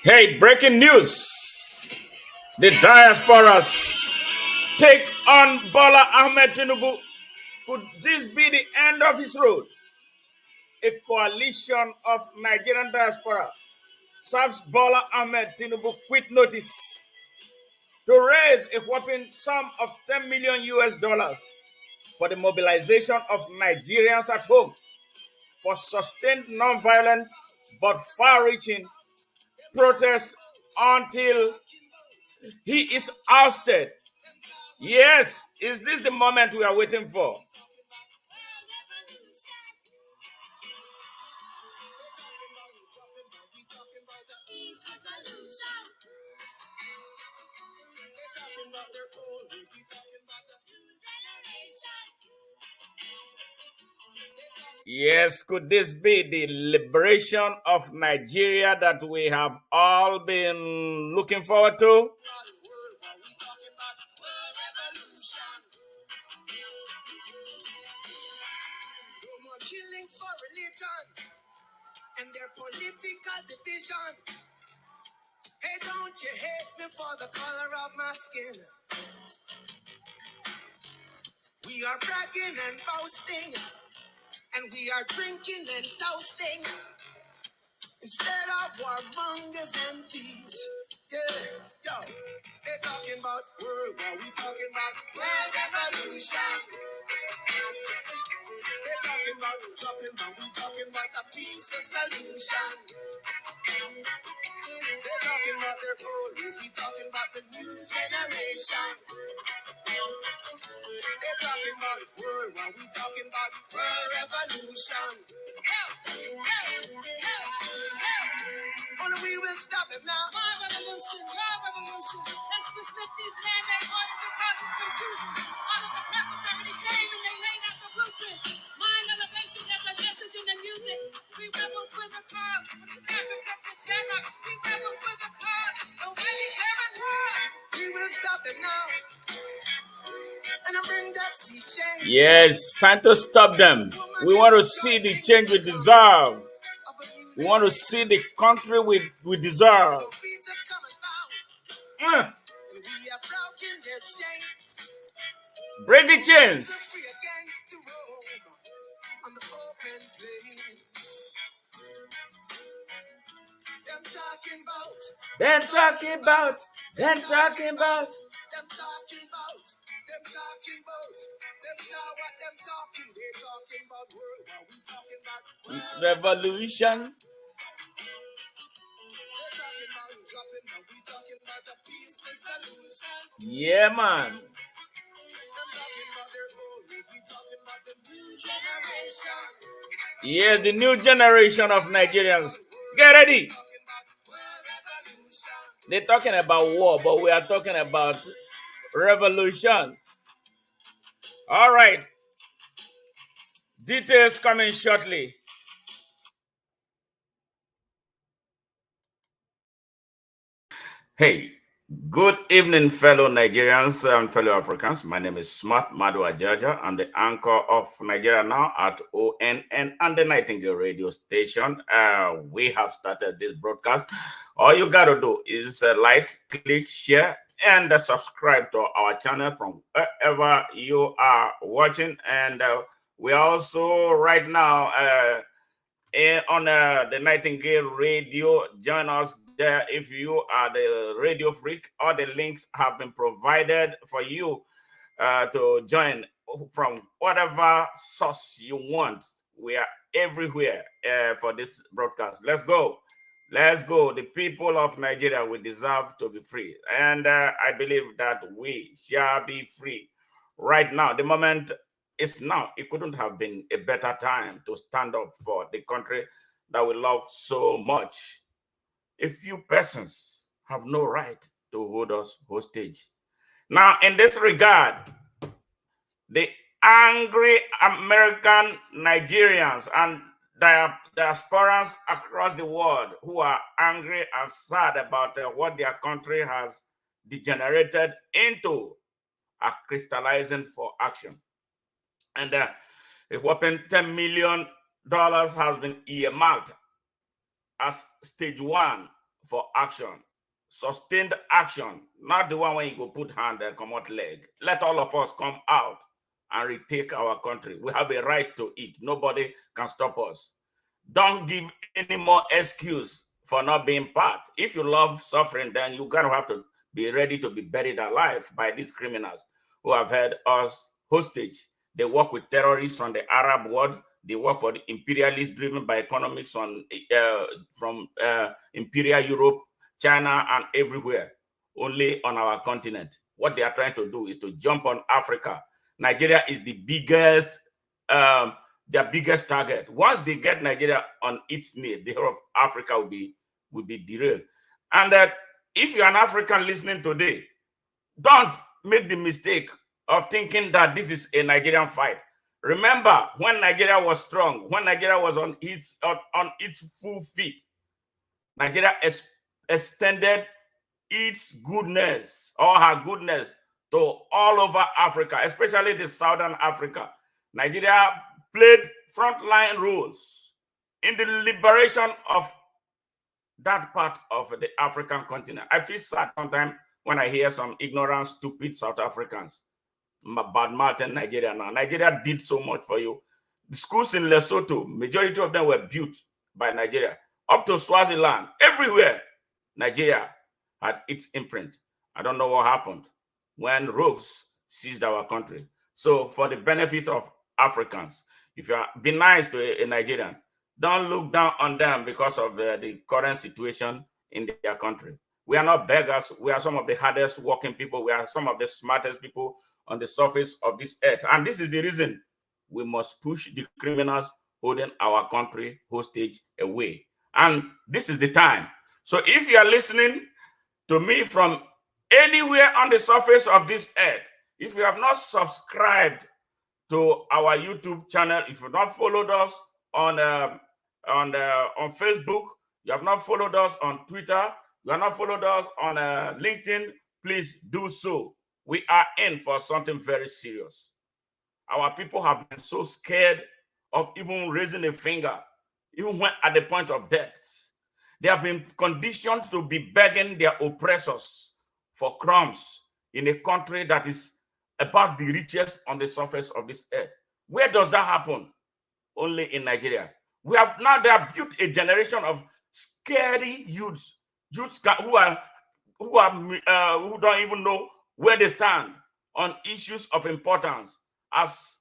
Hey, breaking news. The Diasporas take on Bola-Ahmed Tinubu. Could this be the end of his road? A coalition of Nigerian diaspora serves Bola-Ahmed Tinubu quit notice to raise a whopping sum of 10 million US dollars for the mobilization of Nigerians at home for sustained non-violent but far-reaching protests until he is ousted. Yes, is this the moment we are waiting for? Yes, could this be the liberation of Nigeria that we have all been looking forward to? Killings for religion and their political division. Hey, don't you hate me for the color of my skin? We are bragging and boasting, and we are drinking and toasting instead of warmongers and thieves. Yeah, yo, they're talking about world war, we talking about world revolution. They're talking about dropping bomb, we talking about a peaceful solution. They're talking about their police, we talking about the new generation. They're talking about world war, we talking about world revolution. Only we will stop them now. My revolution, your revolution. Let's just lift these man-made orders and cause this confusion. All of the rappers already came and they laid out the blueprint. Mind elevation, there's a message in the music. We rebels with a cause. We rebels with a cause. Don't really care at all. We will stop them now. And I bring that sea change. Yes, time to stop them. We want to see the change we deserve. We want to see the country we deserve. Break the chains. Them talking about. Revolution. Yeah, man. Yeah, the new generation of Nigerians. Get ready. They're talking about war, but we are talking about revolution. All right. Details coming shortly. Hey, good evening, fellow Nigerians and fellow Africans. My name is Smart Madu Ajaja. I'm the anchor of Nigeria Now at ONN and the Nightingale radio station. We have started this broadcast. All you got to do is like, click, share, and subscribe to our channel from wherever you are watching. And we are also right now on the Nightingale radio. Join us there if you are the radio freak. All the links have been provided for you to join from whatever source you want. We are everywhere for this broadcast. Let's go. Let's go. The people of Nigeria, we deserve to be free. And I believe that we shall be free right now. The moment is now. It couldn't have been a better time to stand up for the country that we love so much. A few persons have no right to hold us hostage. Now, in this regard, the angry American Nigerians and diasporans across the world who are angry and sad about what their country has degenerated into are crystallizing for action. And a whopping $10 million has been earmarked as stage one for action, sustained action, not the one when you go put hand and come out leg. Let all of us come out and retake our country. We have a right to it. Nobody can stop us. Don't give any more excuse for not being part. If you love suffering, then you're going to have to be ready to be buried alive by these criminals who have held us hostage. They work with terrorists from the Arab world. They work for the imperialists driven by economics from Imperial Europe, China, and everywhere, only on our continent. What they are trying to do is to jump on Africa. Nigeria is the biggest, their biggest target. Once they get Nigeria on its knee, the whole of Africa will be derailed. And that if you're an African listening today, don't make the mistake of thinking that this is a Nigerian fight. Remember when Nigeria was strong, when Nigeria was on its full feet, Nigeria extended its goodness or her goodness to all over Africa, especially the Southern Africa. Nigeria played frontline roles in the liberation of that part of the African continent. I feel sad sometimes when I hear some ignorant, stupid South Africans bad-mouthing Nigeria now. Nigeria did so much for you. The schools in Lesotho, majority of them were built by Nigeria. Up to Swaziland, everywhere, Nigeria had its imprint. I don't know what happened when rogues seized our country. So for the benefit of Africans, if you be nice to a Nigerian, don't look down on them because of the current situation in their country. We are not beggars. We are some of the hardest working people. We are some of the smartest people on the surface of this earth. And this is the reason we must push the criminals holding our country hostage away. And this is the time. So if you are listening to me from anywhere on the surface of this earth, if you have not subscribed to our YouTube channel, if you have not followed us on Facebook, you have not followed us on Twitter, you have not followed us on LinkedIn, please do so. We are in for something very serious. Our people have been so scared of even raising a finger, even when at the point of death. They have been conditioned to be begging their oppressors for crumbs in a country that is about the richest on the surface of this earth. Where does that happen? Only in Nigeria. They have built a generation of scary youths who don't even know where they stand on issues of importance, as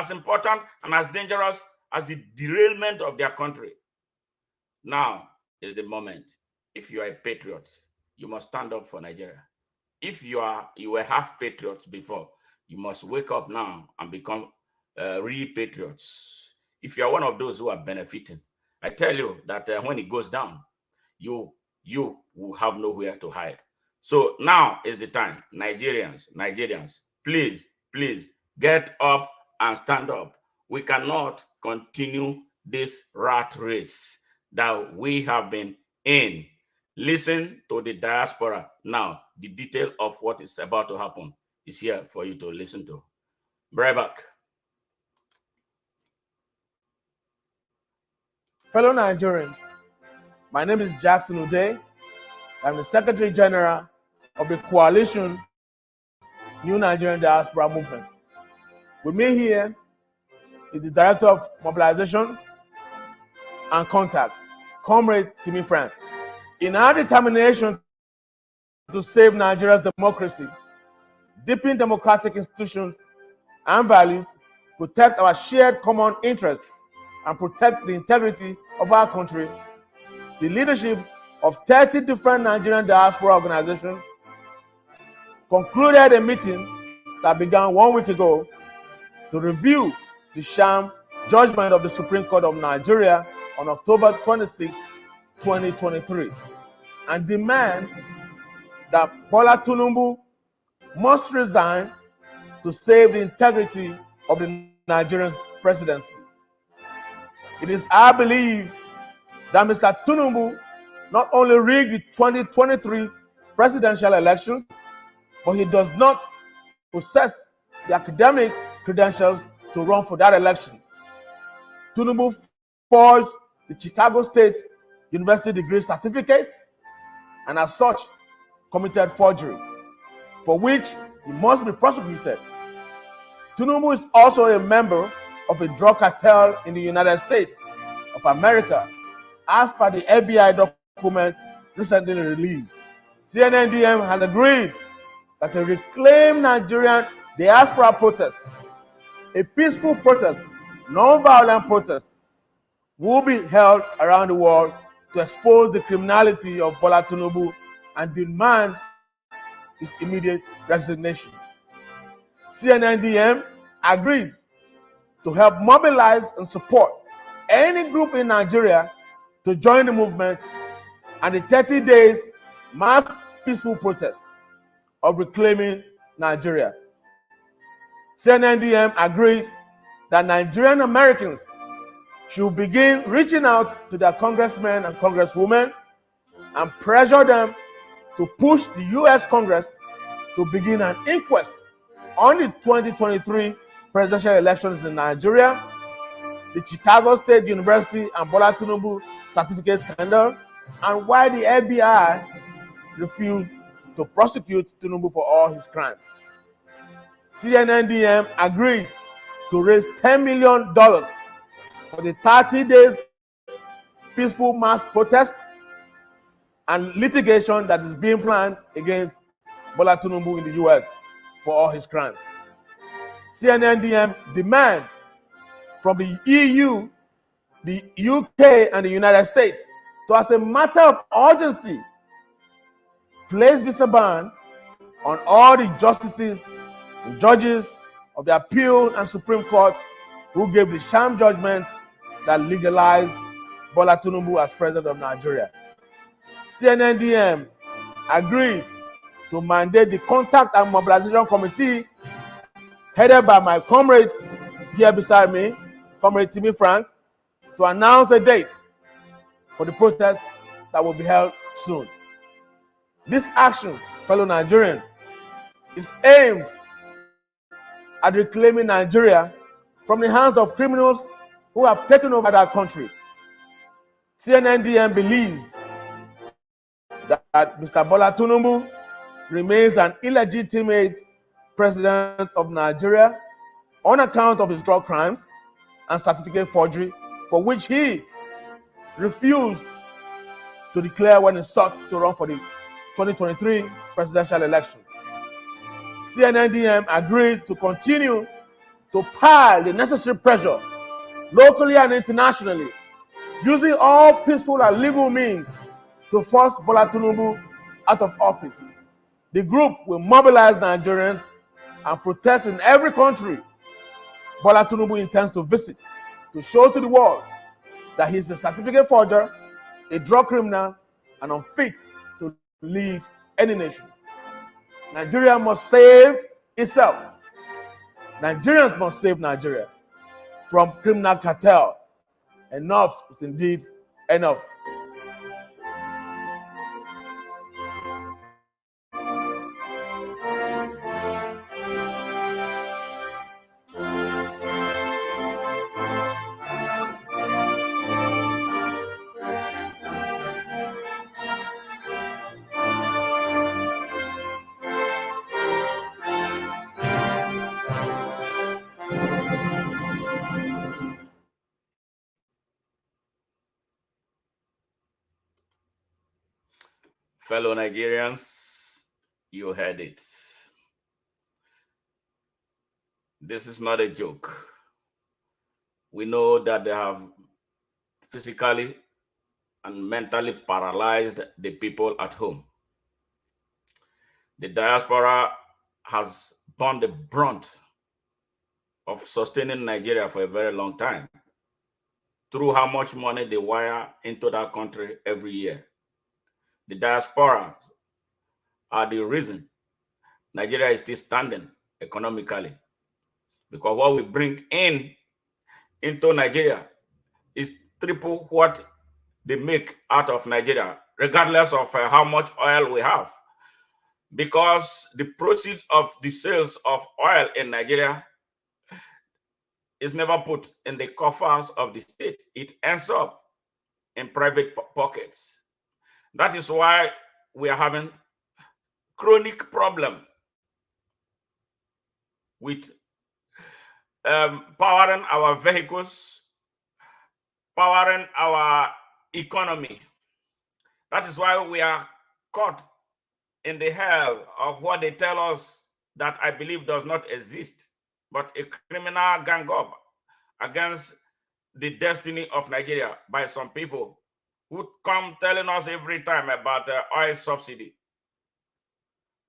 important and as dangerous as the derailment of their country. Now is the moment. If you are a patriot, you must stand up for Nigeria. If you were half patriots before, you must wake up now and become real patriots. If you are one of those who are benefiting, I tell you that when it goes down, you will have nowhere to hide. So now is the time. Nigerians, please get up and stand up. We cannot continue this rat race that we have been in. Listen to the diaspora. Now, the detail of what is about to happen is here for you to listen to. Right back. Fellow Nigerians, my name is Jackson Uday. I'm the Secretary General of the Coalition New Nigerian Diaspora Movement. With me here is the Director of Mobilization and Contact, Comrade Timmy Frank. In our determination to save Nigeria's democracy, deepen democratic institutions and values, protect our shared common interests, and protect the integrity of our country, the leadership of 30 different Nigerian diaspora organizations concluded a meeting that began 1 week ago to review the sham judgment of the Supreme Court of Nigeria on October 26, 2023, and demand that Bola Tinubu must resign to save the integrity of the Nigerian presidency. It is our belief that Mr. Tinubu not only rigged the 2023 presidential elections, but he does not possess the academic credentials to run for that election. Tinubu forged the Chicago State University degree certificate and as such committed forgery, for which he must be prosecuted. Tinubu is also a member of a drug cartel in the United States of America, as per the FBI document recently released. CNNDM has agreed that a reclaimed Nigerian diaspora protest, a peaceful protest, non-violent protest, will be held around the world to expose the criminality of Bola Tinubu and demand his immediate resignation. CNNDM agreed to help mobilize and support any group in Nigeria to join the movement and the 30 days mass peaceful protest of reclaiming Nigeria. CNNDM agreed that Nigerian Americans should begin reaching out to their congressmen and congresswomen and pressure them to push the US Congress to begin an inquest on the 2023 presidential elections in Nigeria, the Chicago State University and Bola Tinubu certificate scandal, and why the FBI refused to prosecute Tinubu for all his crimes. CNNDM agreed to raise $10 million for the 30 days peaceful mass protests and litigation that is being planned against Bola Tinubu in the US for all his crimes. CNNDM demand from the EU, the UK, and the United States to, as a matter of urgency, place visa ban on all the justices and judges of the Appeal and Supreme Court who gave the sham judgment that legalized Bola Tinubu as president of Nigeria. CNNDM agreed to mandate the Contact and Mobilization Committee, headed by my comrade here beside me, Comrade Timmy Frank, to announce a date for the protest that will be held soon. This action, fellow Nigerian, is aimed at reclaiming Nigeria from the hands of criminals who have taken over that country. CNNDM believes that Mr. Bola Tinubu remains an illegitimate president of Nigeria on account of his drug crimes and certificate forgery, for which he refused to declare when he sought to run for the 2023 presidential elections. CNNDM agreed to continue to pile the necessary pressure locally and internationally, using all peaceful and legal means to force Bola Tinubu out of office. The group will mobilize Nigerians and protest in every country Bola Tinubu intends to visit to show to the world that he is a certificate forger, a drug criminal, and unfit to lead any nation. Nigeria must save itself. Nigerians must save Nigeria from criminal cartel. Enough is indeed enough. Fellow Nigerians, you heard it. This is not a joke. We know that they have physically and mentally paralyzed the people at home. The diaspora has borne the brunt of sustaining Nigeria for a very long time through how much money they wire into that country every year. The diaspora are the reason Nigeria is still standing economically, because what we bring into Nigeria is triple what they make out of Nigeria, regardless of how much oil we have. Because the proceeds of the sales of oil in Nigeria is never put in the coffers of the state. It ends up in private pockets. That is why we are having chronic problem with powering our vehicles, powering our economy. That is why we are caught in the hell of what they tell us that I believe does not exist, but a criminal gang up against the destiny of Nigeria by some people who come telling us every time about the oil subsidy.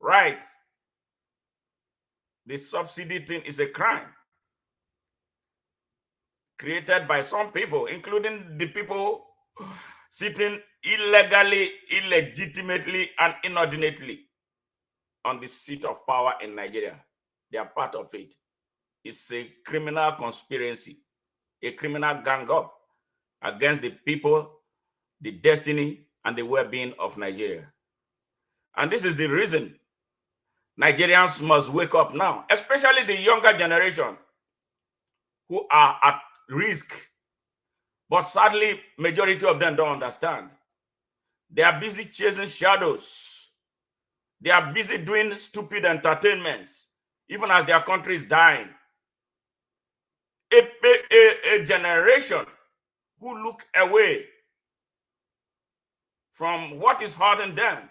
Right. The subsidy thing is a crime created by some people, including the people sitting illegally, illegitimately, and inordinately on the seat of power in Nigeria. They are part of it. It's a criminal conspiracy, a criminal gang up against the people, the destiny, and the well-being of Nigeria. And this is the reason Nigerians must wake up now, especially the younger generation who are at risk. But sadly, majority of them don't understand. They are busy chasing shadows. They are busy doing stupid entertainments, even as their country is dying. A generation who look away from what is hurting them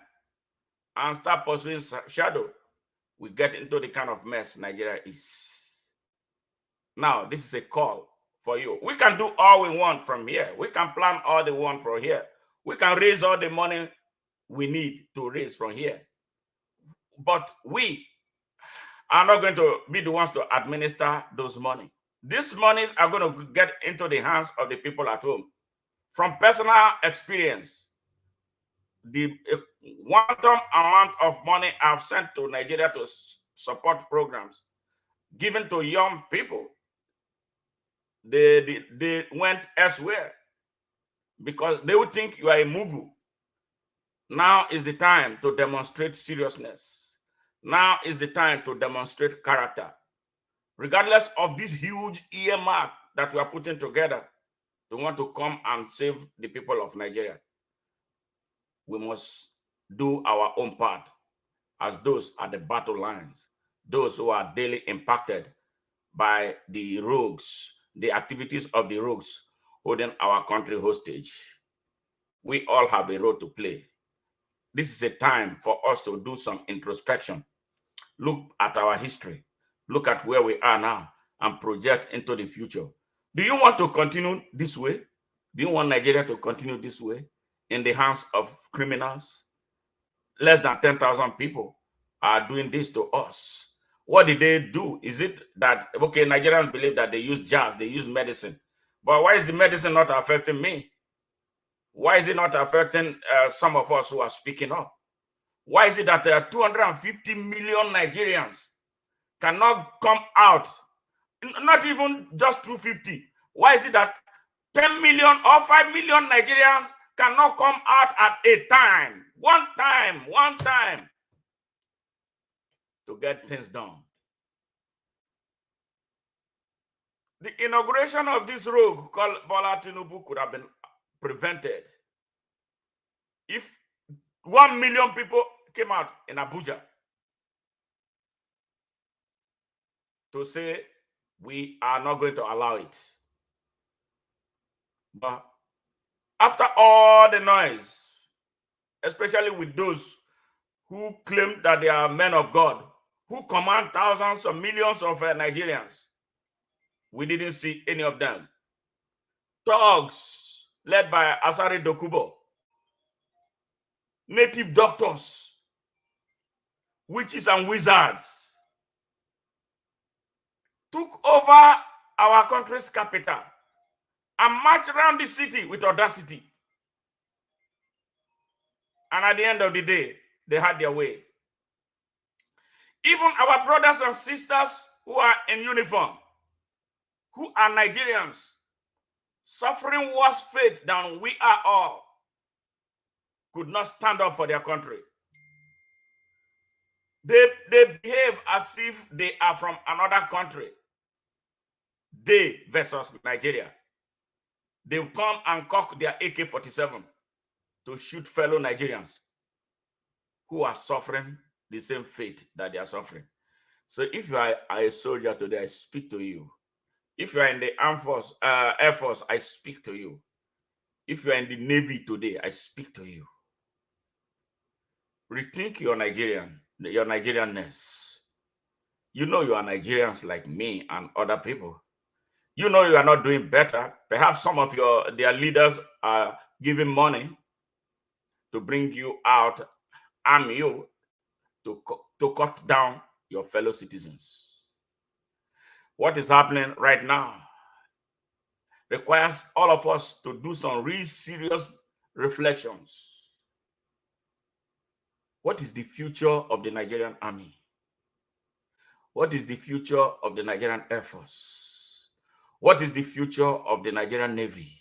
and start pursuing shadow, we get into the kind of mess Nigeria is. Now, this is a call for you. We can do all we want from here. We can plan all the want from here. We can raise all the money we need to raise from here. But we are not going to be the ones to administer those money. These monies are going to get into the hands of the people at home. From personal experience, the quantum amount of money I've sent to Nigeria to support programs given to young people, they went elsewhere because they would think you are a mugu. Now is the time to demonstrate seriousness. Now is the time to demonstrate character. Regardless of this huge earmark that we are putting together to want to come and save the people of Nigeria, we must do our own part as those at the battle lines, those who are daily impacted by the rogues, the activities of the rogues holding our country hostage. We all have a role to play. This is a time for us to do some introspection. Look at our history. Look at where we are now and project into the future. Do you want to continue this way? Do you want Nigeria to continue this way in the hands of criminals? Less than 10,000 people are doing this to us. What did they do? Is it that, okay, Nigerians believe that they use jazz, they use medicine. But why is the medicine not affecting me? Why is it not affecting some of us who are speaking up? Why is it that 250 million Nigerians cannot come out, not even just 250? Why is it that 10 million or 5 million Nigerians cannot come out at a time, one time, to get things done? The inauguration of this rogue called Bola Tinubu could have been prevented if 1 million people came out in Abuja to say we are not going to allow it. But after all the noise, especially with those who claim that they are men of God, who command thousands or millions of Nigerians, we didn't see any of them. Thugs led by Asari Dokubo, native doctors, witches and wizards took over our country's capital and marched around the city with audacity. And at the end of the day, they had their way. Even our brothers and sisters who are in uniform, who are Nigerians, suffering worse fate than we are all, could not stand up for their country. They behave as if they are from another country. They versus Nigeria. They come and cock their AK-47 to shoot fellow Nigerians. who are suffering the same fate that they are suffering. So if you are a soldier today, I speak to you. If you are in the Armed Force, Air Force, I speak to you. If you are in the Navy today, I speak to you. Rethink your Nigerianness. You know you are Nigerians like me and other people. You know you are not doing better. Perhaps some of their leaders are giving money to bring you out, arm you to cut down your fellow citizens. What is happening right now requires all of us to do some really serious reflections. What is the future of the Nigerian army? What is the future of the Nigerian Air Force? What is the future of the Nigerian Navy?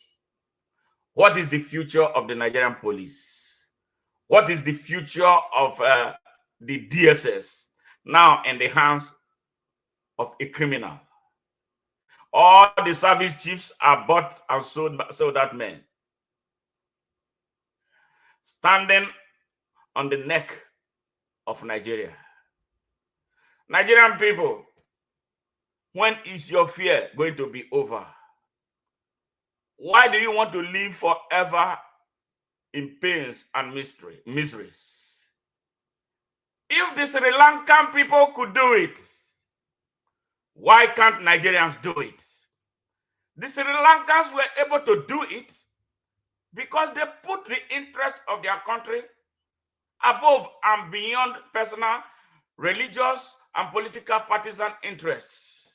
What is the future of the Nigerian police? What is the future of the DSS now in the hands of a criminal? All the service chiefs are bought and sold at men, standing on the neck of Nigeria. Nigerian people, when is your fear going to be over? Why do you want to live forever in pains and miseries? If the Sri Lankan people could do it, why can't Nigerians do it? The Sri Lankans were able to do it because they put the interest of their country above and beyond personal, religious, and political partisan interests.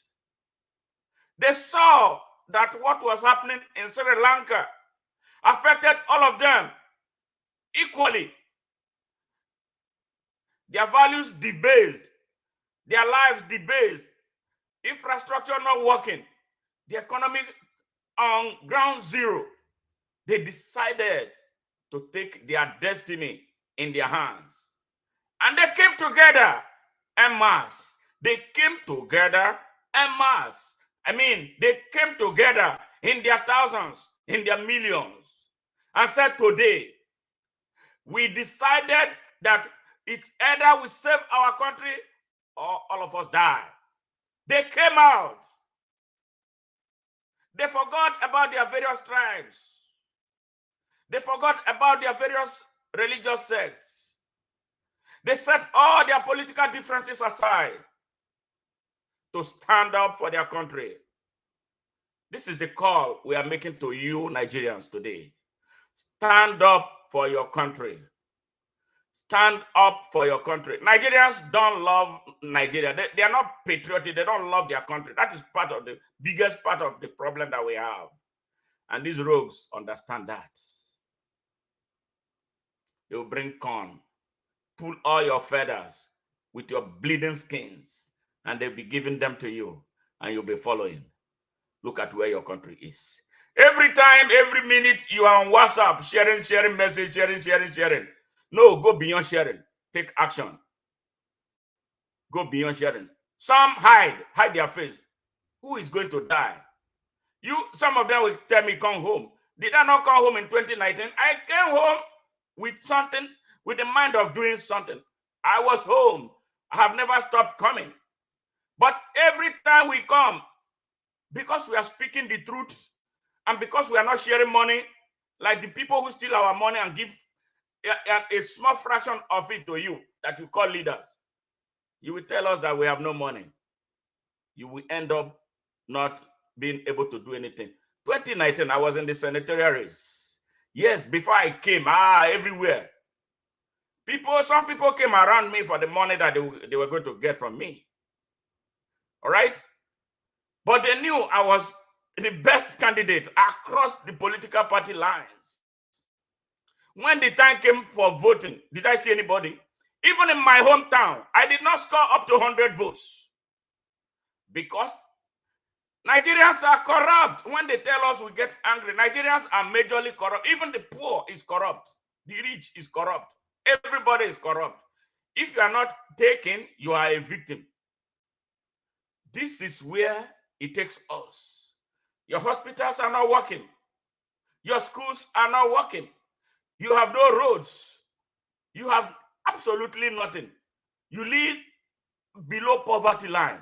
They saw that what was happening in Sri Lanka affected all of them equally. Their values debased, their lives debased, infrastructure not working, the economy on ground zero. They decided to take their destiny in their hands. And they came together en masse. They came together en masse. They came together in their thousands, in their millions, and said, today, we decided that it's either we save our country or all of us die. They came out. They forgot about their various tribes. They forgot about their various religious sects. They set all their political differences aside to stand up for their country. This is the call we are making to you Nigerians today. Stand up for your country. Stand up for your country. Nigerians don't love Nigeria. They are not patriotic. They don't love their country. That is part of the biggest part of the problem that we have. And these rogues understand that. They will bring corn, pull all your feathers with your bleeding skins, and they'll be giving them to you, and you'll be following. Look at where your country is. Every time, every minute, you are on WhatsApp, sharing message, sharing. No, go beyond sharing. Take action. Go beyond sharing. Some hide their face. Who is going to die? Some of them will tell me, come home. Did I not come home in 2019? I came home with something, with the mind of doing something. I was home. I have never stopped coming. But every time we come, because we are speaking the truth, and because we are not sharing money, like the people who steal our money and give a small fraction of it to you, that you call leaders, you will tell us that we have no money. You will end up not being able to do anything. 2019, I was in the senatorial race. Yes, before I came, everywhere. Some people came around me for the money that they were going to get from me. All right? But they knew I was the best candidate across the political party lines. When the time came for voting, did I see anybody? Even in my hometown, I did not score up to 100 votes. Because Nigerians are corrupt. When they tell us, we get angry. Nigerians are majorly corrupt. Even the poor is corrupt. The rich is corrupt. Everybody is corrupt. If you are not taken, you are a victim. This is where it takes us. Your hospitals are not working. Your schools are not working. You have no roads. You have Absolutely nothing. You live below poverty line.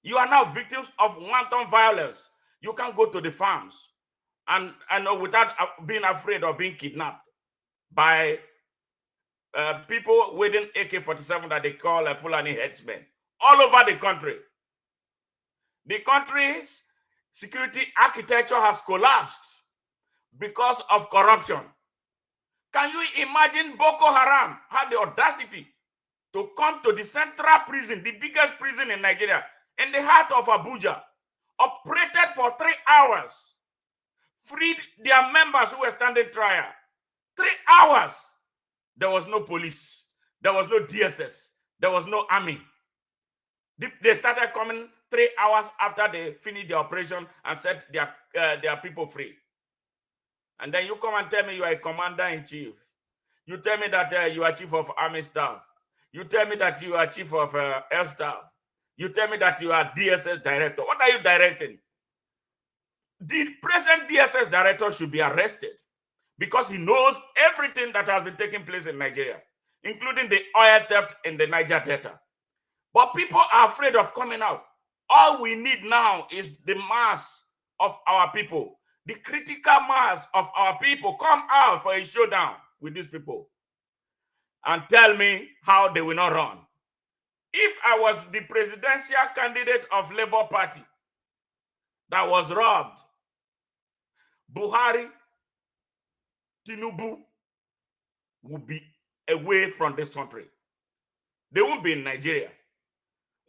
You are now victims of wanton violence. You can't go to the farms and without being afraid of being kidnapped by people wielding AK-47 that they call Fulani headsmen all over the country. The country's security architecture has collapsed because of corruption. Can you imagine Boko Haram had the audacity to come to the central prison, the biggest prison in Nigeria, in the heart of Abuja, operated for 3 hours, freed their members who were standing trial. 3 hours. There was no police. There was no DSS. There was no army. They started coming 3 hours after they finished the operation and set their people free. And then you come and tell me you are a commander-in-chief. You tell me that you are chief of army staff. You tell me that you are chief of air staff. You tell me that you are DSS director. What are you directing? The present DSS director should be arrested because he knows everything that has been taking place in Nigeria, including the oil theft in the Niger Delta. But people are afraid of coming out. All we need now is the mass of our people, the critical mass of our people come out for a showdown with these people and tell me how they will not run. If I was the presidential candidate of Labour Party that was robbed, Buhari, Tinubu would be away from this country. They won't be in Nigeria.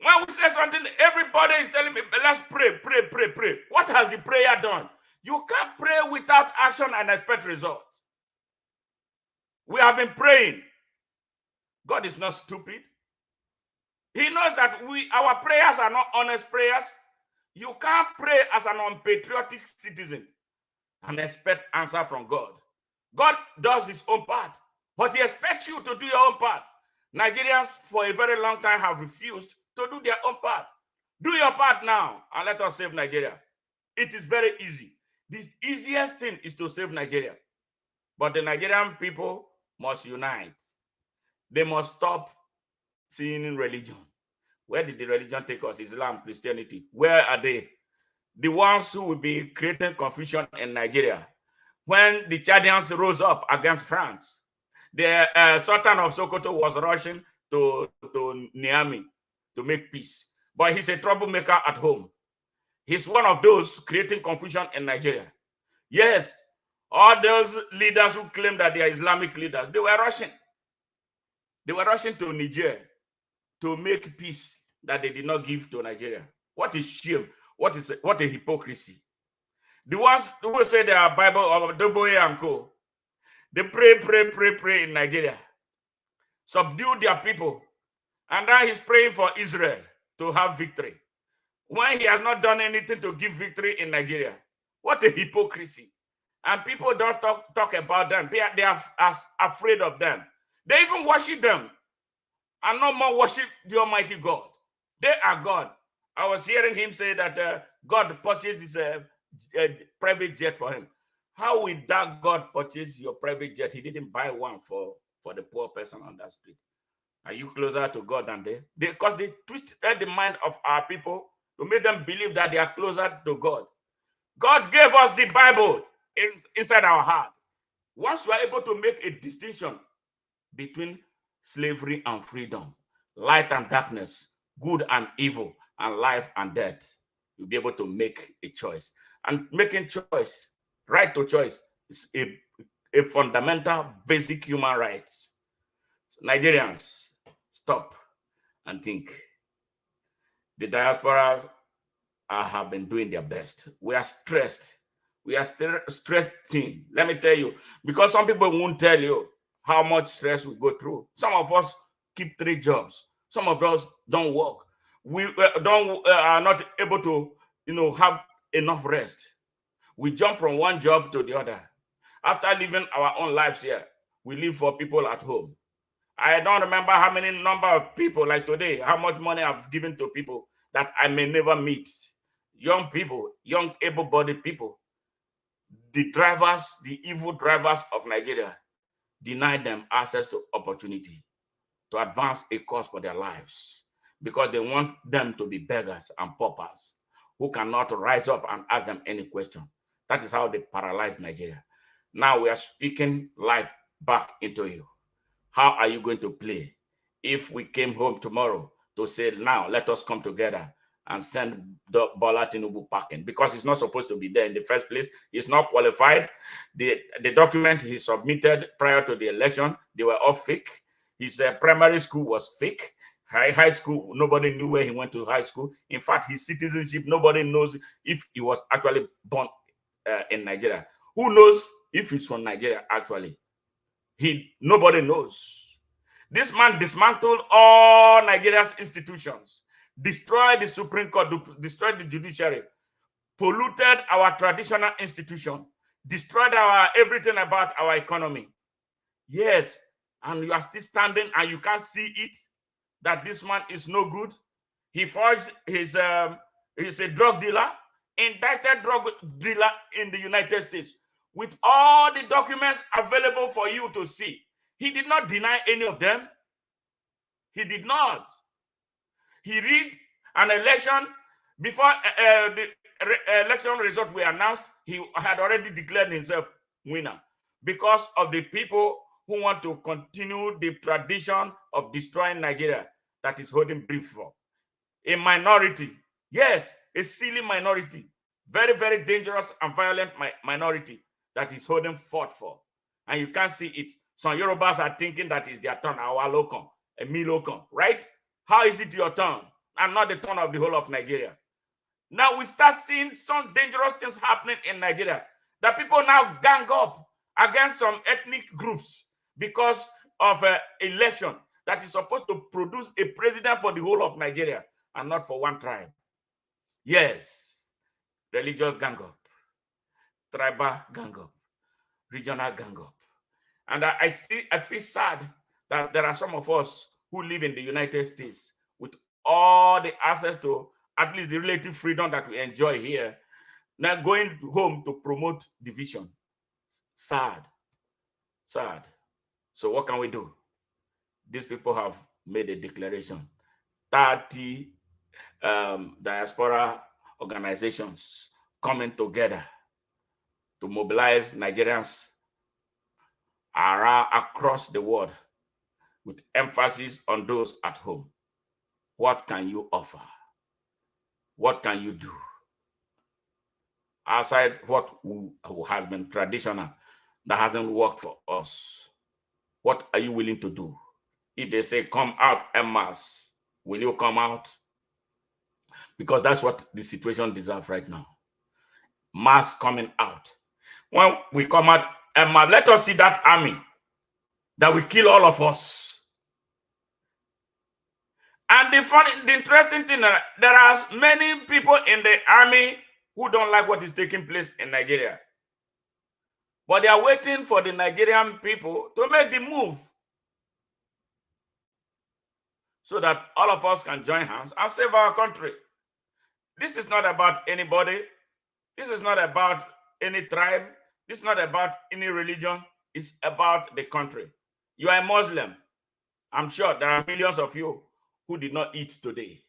When we say something, everybody is telling me, let's pray, pray, pray, pray. What has the prayer done? You can't pray without action and expect results. We have been praying. God is not stupid. He knows that our prayers are not honest prayers. You can't pray as an unpatriotic citizen and expect answer from God. God does his own part, but he expects you to do your own part. Nigerians for a very long time have refused to do their own part. Do your part now and let us save Nigeria. It is very easy. The easiest thing is to save Nigeria. But the Nigerian people must unite. They must stop seeing religion. Where did the religion take us? Islam, Christianity. Where are they? The ones who will be creating confusion in Nigeria. When the Chadians rose up against France, the Sultan of Sokoto was rushing to Niamey to make peace. But he's a troublemaker at home. He's one of those creating confusion in Nigeria. Yes, all those leaders who claim that they are Islamic leaders, they were rushing. They were rushing to Niger to make peace that they did not give to Nigeria. What is shame? What a hypocrisy. The ones who say they are Bible or Doboe and Co. They pray, pray, pray, pray in Nigeria. Subdue their people. And now he's praying for Israel to have victory. When he has not done anything to give victory in Nigeria. What a hypocrisy. And people don't talk about them. They are afraid of them. They even worship them. And no more worship the Almighty God. They are God. I was hearing him say that God purchased his private jet for him. How will that God purchase your private jet? He didn't buy one for the poor person on that street. Are you closer to God than they? Because they twisted the mind of our people to make them believe that they are closer to God. God gave us the Bible inside our heart. Once we are able to make a distinction between slavery and freedom, light and darkness, good and evil, and life and death, you'll be able to make a choice. And making choice, right to choice, is a fundamental, basic human right. So Nigerians, stop and think. The diaspora have been doing their best. We are stressed. We are still stressed team. Let me tell you, because some people won't tell you how much stress we go through. Some of us keep 3 jobs. Some of us don't work. We are not able to, have enough rest. We jump from one job to the other. After living our own lives here, we live for people at home. I don't remember how many number of people like today, how much money I've given to people that I may never meet. Young people, young able-bodied people. The drivers, the evil drivers of Nigeria, deny them access to opportunity. to advance a cause for their lives because they want them to be beggars and paupers who cannot rise up and ask them any question. That is how they paralyze Nigeria. Now we are speaking life back into you. How are you going to play if we came home tomorrow to say, now let us come together and send Bola Tinubu packing? Because he's not supposed to be there in the first place. He's not qualified. The document he submitted prior to the election, they were all fake. His primary school was fake. High school, nobody knew where he went to high school. In fact, his citizenship, nobody knows if he was actually born in Nigeria. Who knows if he's from Nigeria actually? Nobody knows. This man dismantled all Nigeria's institutions, destroyed the Supreme Court, destroyed the judiciary, polluted our traditional institution, destroyed everything about our economy. Yes, and you are still standing and you can't see it, that this man is no good. He forged he's a drug dealer, indicted drug dealer in the United States with all the documents available for you to see. He did not deny any of them. He did not. He rigged an election before the election result were announced. He had already declared himself winner because of the people who want to continue the tradition of destroying Nigeria that is holding brief for. A minority, yes, a silly minority, very, very dangerous and violent minority that is holding fort for. And you can't see it. Some Yorubas are thinking that it's their turn, our local, a me local, right? How is it your turn and not the turn of the whole of Nigeria? Now we start seeing some dangerous things happening in Nigeria, that people now gang up against some ethnic groups because of an election that is supposed to produce a president for the whole of Nigeria and not for one tribe. Yes, religious gang up, tribal gang up, regional gang up. And I feel sad that there are some of us who live in the United States with all the access to at least the relative freedom that we enjoy here, now going home to promote division. Sad. Sad. So what can we do? These people have made a declaration. 30 diaspora organizations coming together to mobilize Nigerians across the world with emphasis on those at home. What can you offer? What can you do? Outside what has been traditional, that hasn't worked for us. What are you willing to do? If they say come out en masse, will you come out? Because that's what the situation deserves right now. Mass coming out. When we come out en masse, let us see that army that will kill all of us. And the interesting thing, there are many people in the army who don't like what is taking place in Nigeria. But they are waiting for the Nigerian people to make the move so that all of us can join hands and save our country. This is not about anybody. This is not about any tribe. This is not about any religion. It's about the country. You are a Muslim. I'm sure there are millions of you who did not eat today.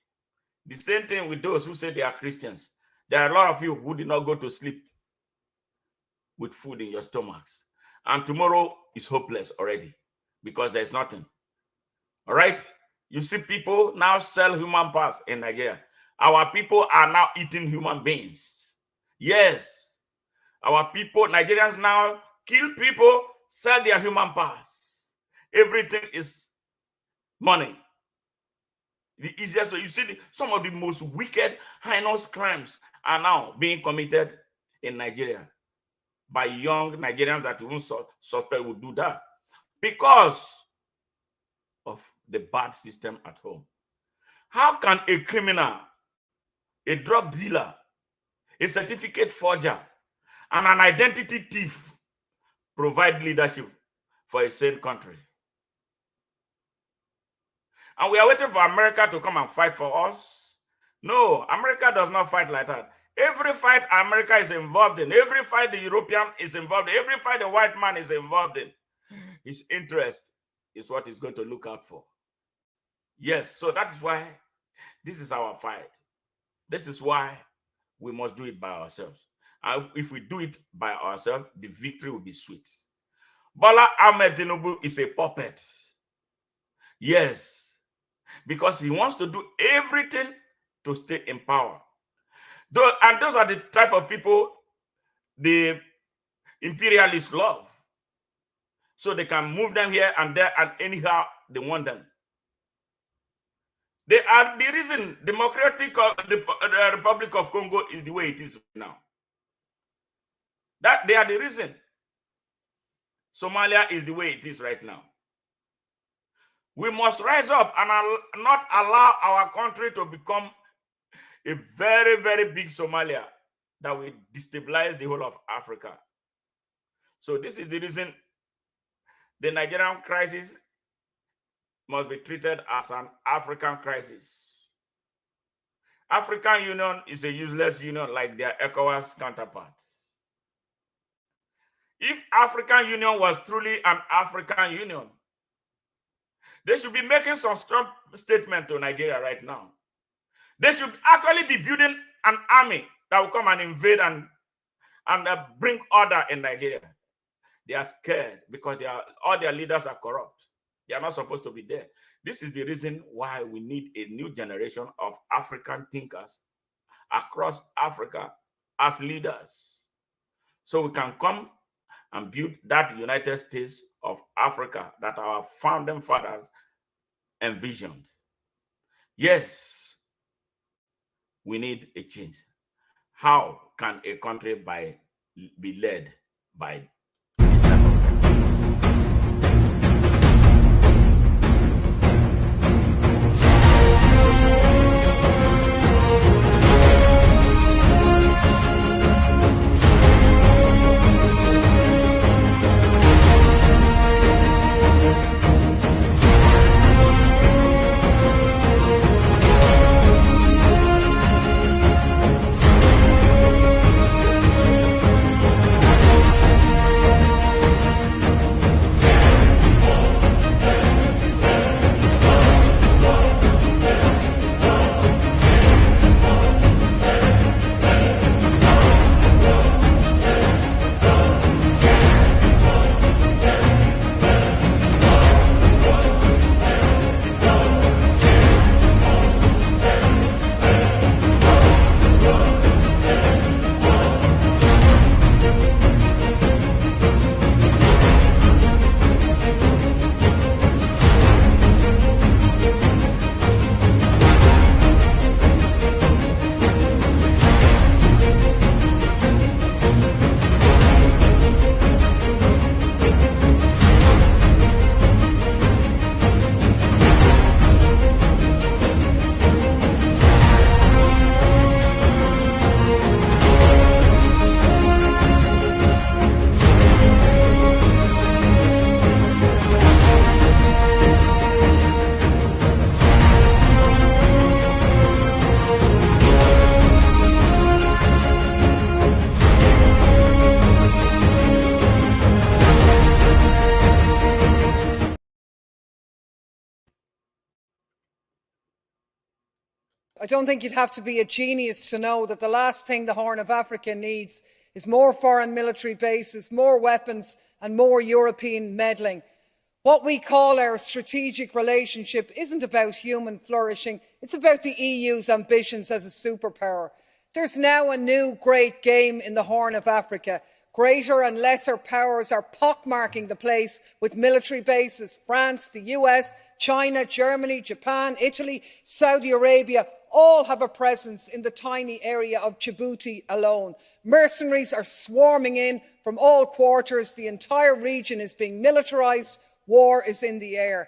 The same thing with those who say they are Christians. There are a lot of you who did not go to sleep with food in your stomachs. And tomorrow is hopeless already because there's nothing. All right? You see people now sell human parts in Nigeria. Our people are now eating human beings. Yes. Our people, Nigerians now kill people, sell their human parts. Everything is money. The easiest, so you see some of the most wicked, heinous crimes are now being committed in Nigeria by young Nigerians that won't suspect would do that because of the bad system at home. How can a criminal, a drug dealer, a certificate forger, and an identity thief provide leadership for a sane country? And we are waiting for America to come and fight for us? No, America does not fight like that. Every fight America is involved in, every fight the European is involved in, every fight the white man is involved in, his interest is what he's going to look out for. Yes, so that is why this is our fight. This is why we must do it by ourselves. And if we do it by ourselves, the victory will be sweet. Bola Ahmed Tinubu is a puppet. Yes, because he wants to do everything to stay in power. And those are the type of people the imperialists love. So they can move them here and there and anyhow they want them. They are the reason the Republic of Congo is the way it is now. That they are the reason Somalia is the way it is right now. We must rise up and not allow our country to become a very, very big Somalia that will destabilize the whole of Africa. So this is the reason the Nigerian crisis must be treated as an African crisis. African Union is a useless union like their ECOWAS counterparts. If African Union was truly an African Union, they should be making some strong statement to Nigeria right now. They should actually be building an army that will come and invade and bring order in Nigeria. They are scared because all their leaders are corrupt. They are not supposed to be there. This is the reason why we need a new generation of African thinkers across Africa as leaders. So we can come and build that United States of Africa that our founding fathers envisioned. Yes, we need a change. How can a country be led by this type of country? I don't think you'd have to be a genius to know that the last thing the Horn of Africa needs is more foreign military bases, more weapons and more European meddling. What we call our strategic relationship isn't about human flourishing, it's about the EU's ambitions as a superpower. There's now a new great game in the Horn of Africa. Greater and lesser powers are pockmarking the place with military bases. France, the US, China, Germany, Japan, Italy, Saudi Arabia all have a presence in the tiny area of Djibouti alone. Mercenaries are swarming in from all quarters. The entire region is being militarised. War is in the air.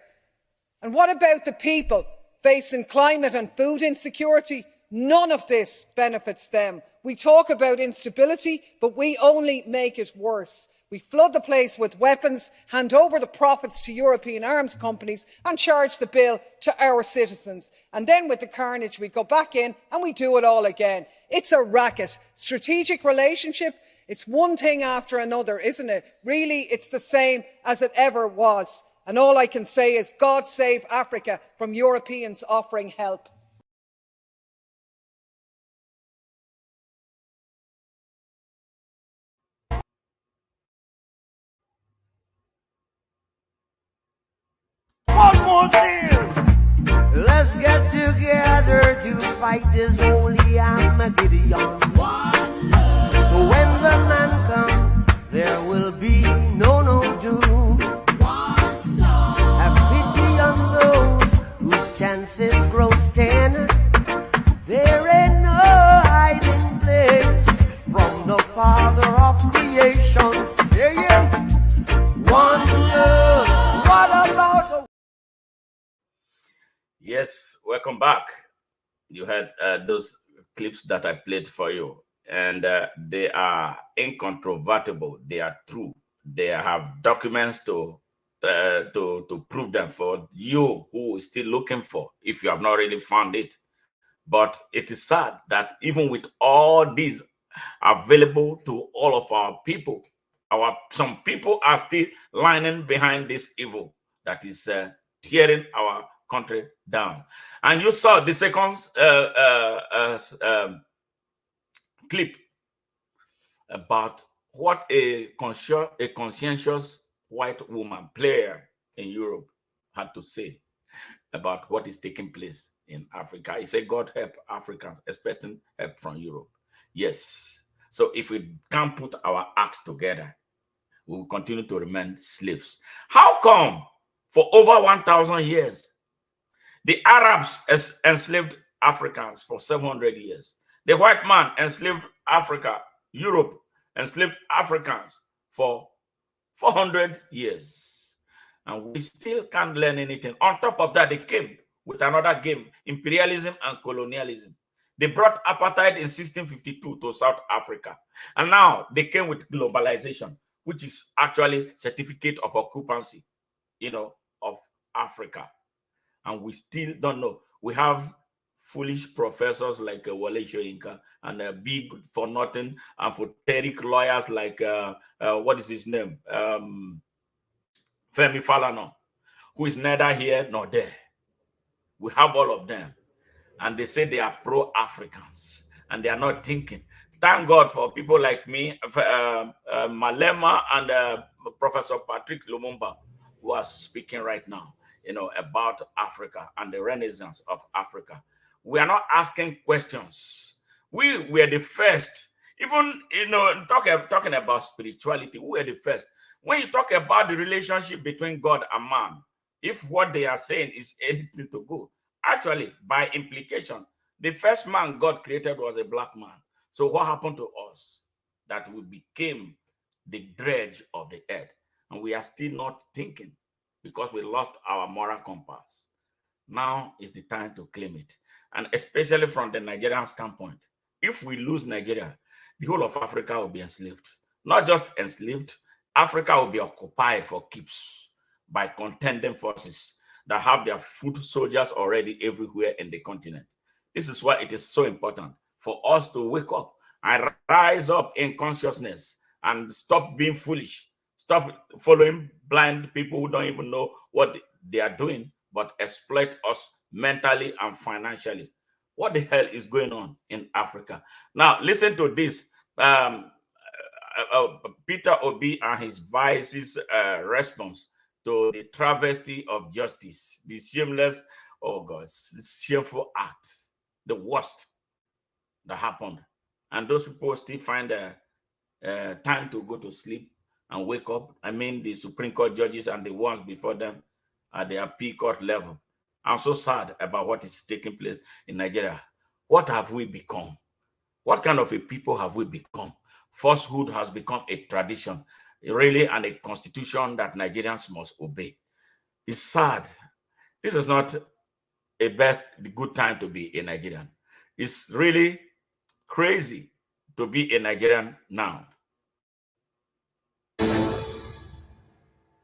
And what about the people facing climate and food insecurity? None of this benefits them. We talk about instability, but we only make it worse. We flood the place with weapons, hand over the profits to European arms companies and charge the bill to our citizens. And then with the carnage, we go back in and we do it all again. It's a racket. Strategic relationship, it's one thing after another, isn't it? Really, it's the same as it ever was. And all I can say is, God save Africa from Europeans offering help. One more thing. Let's get together to fight this holy Armageddon. So when the man comes, there will be no doom. Have pity on those whose chances grow thin. There ain't no hiding place from the Father of creation. Saying, one love. What about the... Yes, welcome back. You had those clips that I played for you, and they are incontrovertible. They are true. They have documents to prove them for you who is still looking for, if you have not really found it. But it is sad that even with all these available to all of our people, some people are still lining behind this evil that is tearing our country down. And you saw the second clip about what a conscientious white woman player in Europe had to say about what is taking place in Africa. He said, God help Africans, expecting help from Europe. Yes. So if we can't put our acts together, we will continue to remain slaves. How come for over 1,000 years, the Arabs enslaved Africans for 700 years? The white man enslaved Africa, Europe enslaved Africans for 400 years. And we still can't learn anything. On top of that, they came with another game, imperialism and colonialism. They brought apartheid in 1652 to South Africa. And now they came with globalization, which is actually certificate of occupancy, of Africa. And we still don't know. We have foolish professors like Wole Soyinka and big for nothing and for terrific lawyers like, what is his name? Femi Falana, who is neither here nor there. We have all of them. And they say they are pro-Africans. And they are not thinking. Thank God for people like me, Malema and Professor Patrick Lumumba, who are speaking right now, about Africa and the renaissance of Africa. We are not asking questions. We were the first. Even, talking about spirituality, we were the first. When you talk about the relationship between God and man, if what they are saying is anything to go, actually, by implication, the first man God created was a black man. So what happened to us? That we became the dredge of the earth. And we are still not thinking because we lost our moral compass. Now is the time to claim it. And especially from the Nigerian standpoint, if we lose Nigeria, the whole of Africa will be enslaved. Not just enslaved, Africa will be occupied for keeps by contending forces that have their foot soldiers already everywhere in the continent. This is why it is so important for us to wake up and rise up in consciousness and stop being foolish. Stop following blind people who don't even know what they are doing, but exploit us mentally and financially. What the hell is going on in Africa? Now, listen to this. Peter Obi and his vice's response to the travesty of justice, the shameless, shameful act, the worst that happened. And those people still find time to go to sleep and wake up. I mean, the Supreme Court judges and the ones before them at the appeal court level. I'm so sad about what is taking place in Nigeria. What have we become? What kind of a people have we become? Falsehood has become a tradition, really, and a constitution that Nigerians must obey. It's sad. This is not a good time to be a Nigerian. It's really crazy to be a Nigerian now.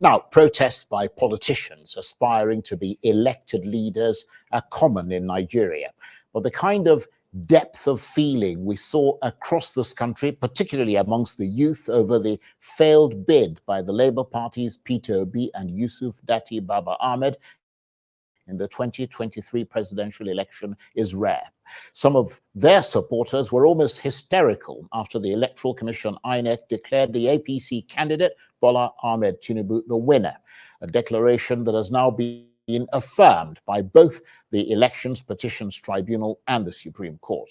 Now, protests by politicians aspiring to be elected leaders are common in Nigeria, but the kind of depth of feeling we saw across this country, particularly amongst the youth, over the failed bid by the Labour Party's Peter Obi and Yusuf Dati Baba-Ahmed in the 2023 presidential election is rare. Some of their supporters were almost hysterical after the Electoral Commission INEC declared the APC candidate Bola Ahmed Tinubu the winner, a declaration that has now been affirmed by both the Elections Petitions Tribunal and the Supreme Court.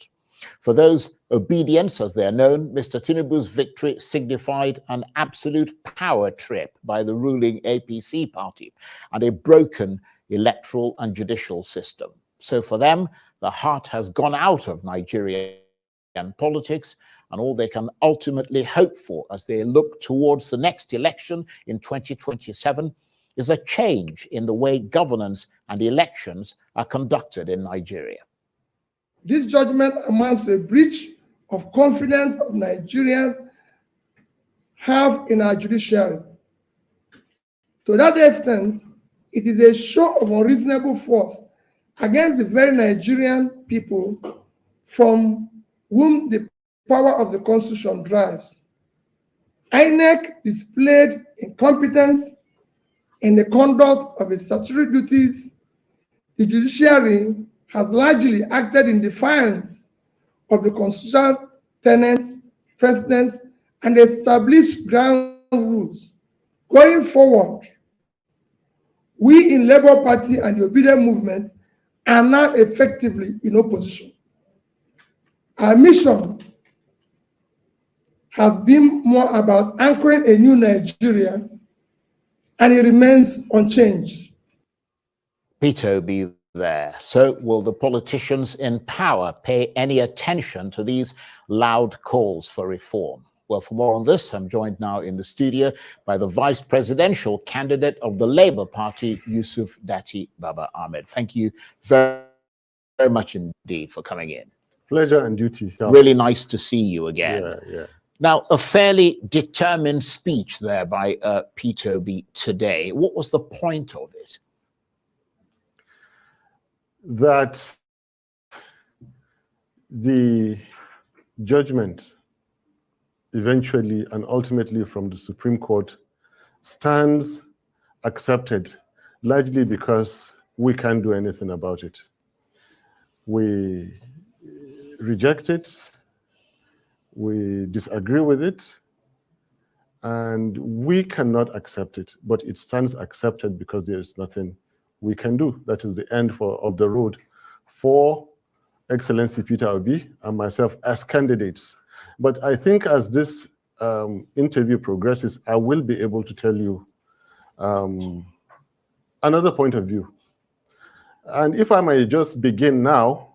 For those obedience, as they are known, Mr. Tinubu's victory signified an absolute power trip by the ruling APC party and a broken electoral and judicial system. So for them, the heart has gone out of Nigerian politics, and all they can ultimately hope for as they look towards the next election in 2027 is a change in the way governance and elections are conducted in Nigeria. This judgment amounts to a breach of confidence of Nigerians have in our judiciary. To that extent, it is a show of unreasonable force against the very Nigerian people from whom the power of the Constitution drives. INEC displayed incompetence in the conduct of its statutory duties. The judiciary has largely acted in defiance of the constitutional tenets, precedents, and established ground rules. Going forward, we in Labour Party and the Obedient Movement are now effectively in opposition. Our mission has been more about anchoring a new Nigeria, and it remains unchanged. Peter Obi there. So will the politicians in power pay any attention to these loud calls for reform? Well, for more on this, I'm joined now in the studio by the vice presidential candidate of the Labour Party, Yusuf Dati Baba-Ahmed. Thank you very, very much indeed for coming in. Pleasure and duty. Really nice to see you again. Yeah. Now, a fairly determined speech there by Peter Obi today. What was the point of it? That the judgment eventually and ultimately from the Supreme Court stands accepted, largely because we can't do anything about it. We reject it, we disagree with it, and we cannot accept it, but it stands accepted because there is nothing we can do. That is the end of the road for Excellency Peter Obi and myself as candidates. But I think as this interview progresses, I will be able to tell you another point of view. And if I may just begin now,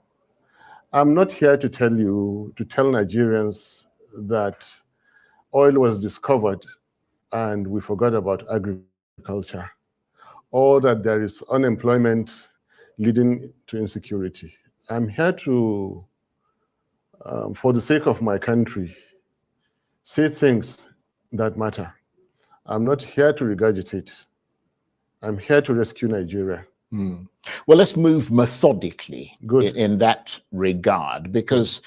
I'm not here to tell Nigerians that oil was discovered and we forgot about agriculture, or that there is unemployment leading to insecurity. I'm here to, for the sake of my country, say things that matter. I'm not here to regurgitate. I'm here to rescue Nigeria. Well, let's move methodically in that regard, because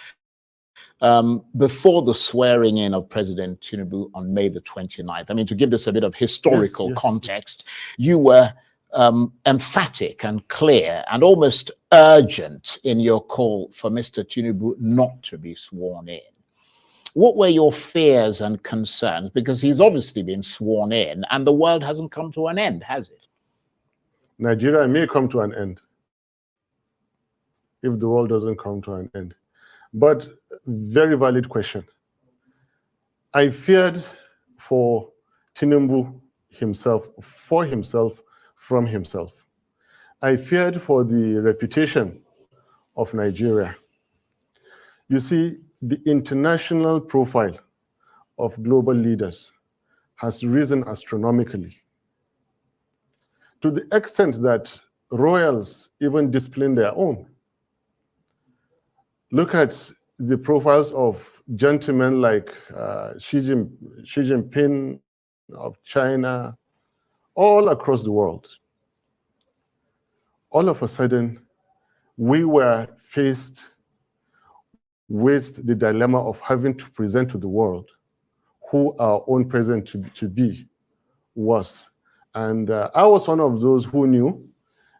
before the swearing in of President Tinubu on May the 29th, I mean, to give this a bit of historical context, you were emphatic and clear and almost urgent in your call for Mr. Tinubu not to be sworn in. What were your fears and concerns? Because he's obviously been sworn in and the world hasn't come to an end, has it? Nigeria may come to an end if the world doesn't come to an end. But very valid question. I feared for Tinubu himself, for himself, from himself. I feared for the reputation of Nigeria. You see, the international profile of global leaders has risen astronomically, to the extent that royals even discipline their own. Look at the profiles of gentlemen like Xi Jinping of China, all across the world. All of a sudden, we were faced with the dilemma of having to present to the world who our own president to be was. And I was one of those who knew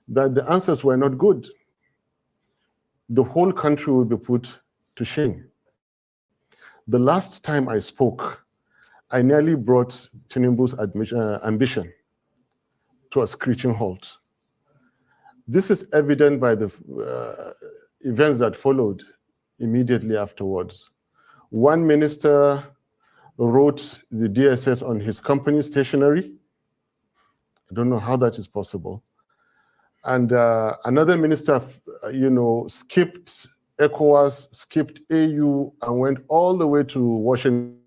that the answers were not good. The whole country would be put to shame. The last time I spoke, I nearly brought Tinubu's ambition to a screeching halt. This is evident by the events that followed immediately afterwards. One minister wrote the DSS on his company stationery. I don't know how that is possible. And another minister, skipped ECOWAS, skipped AU, and went all the way to Washington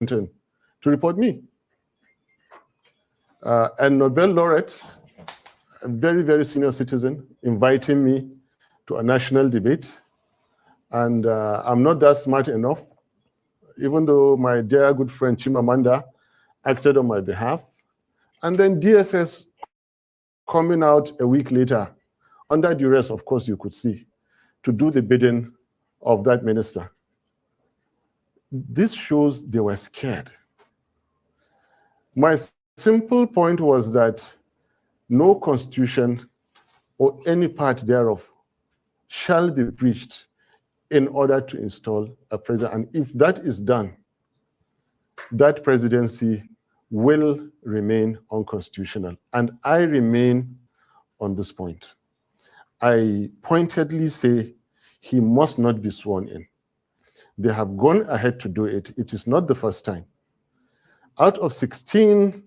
to report me. And Nobel laureate, a very, very senior citizen, inviting me to a national debate. And I'm not that smart enough, even though my dear good friend Chimamanda acted on my behalf. And then DSS coming out a week later, under duress, of course, you could see, to do the bidding of that minister. This shows they were scared. My simple point was that no constitution or any part thereof shall be breached in order to install a president. And if that is done, that presidency will remain unconstitutional. And I remain on this point. I pointedly say he must not be sworn in. They have gone ahead to do it. It is not the first time. Out of 16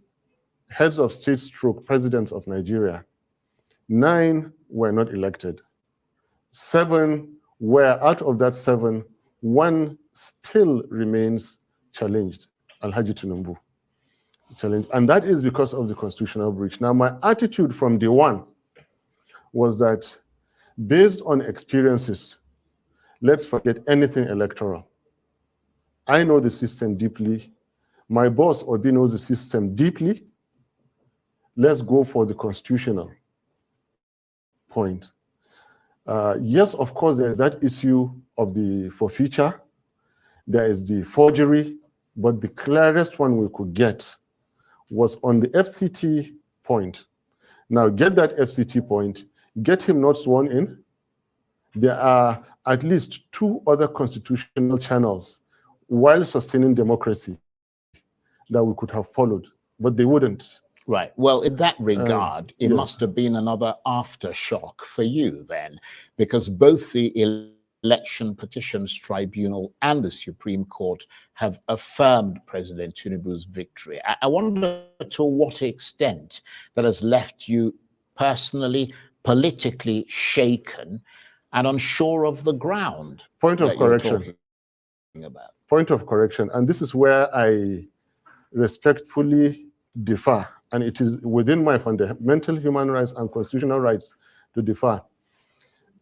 heads of state stroke presidents of Nigeria, 9 were not elected. 7 were, out of that 7, 1 still remains challenged, Alhaji Tinubu. Challenged. And that is because of the constitutional breach. Now, my attitude from day one was that based on experiences, let's forget anything electoral. I know the system deeply. My boss, Obi, knows the system deeply. Let's go for the constitutional point. Yes, of course, there's that issue of the forfeiture. There is the forgery, but the clearest one we could get was on the FCT point. Now, get that FCT point, get him not sworn in. There are at least 2 other constitutional channels while sustaining democracy that we could have followed, but they wouldn't. Right. Well, in that regard, it yes. must have been another aftershock for you then, because both the Election Petitions Tribunal and the Supreme Court have affirmed President Tinubu's victory. I wonder to what extent that has left you personally, politically shaken and unsure of the ground. Point of correction. About. Point of correction. And this is where I respectfully differ. And it is within my fundamental human rights and constitutional rights to differ.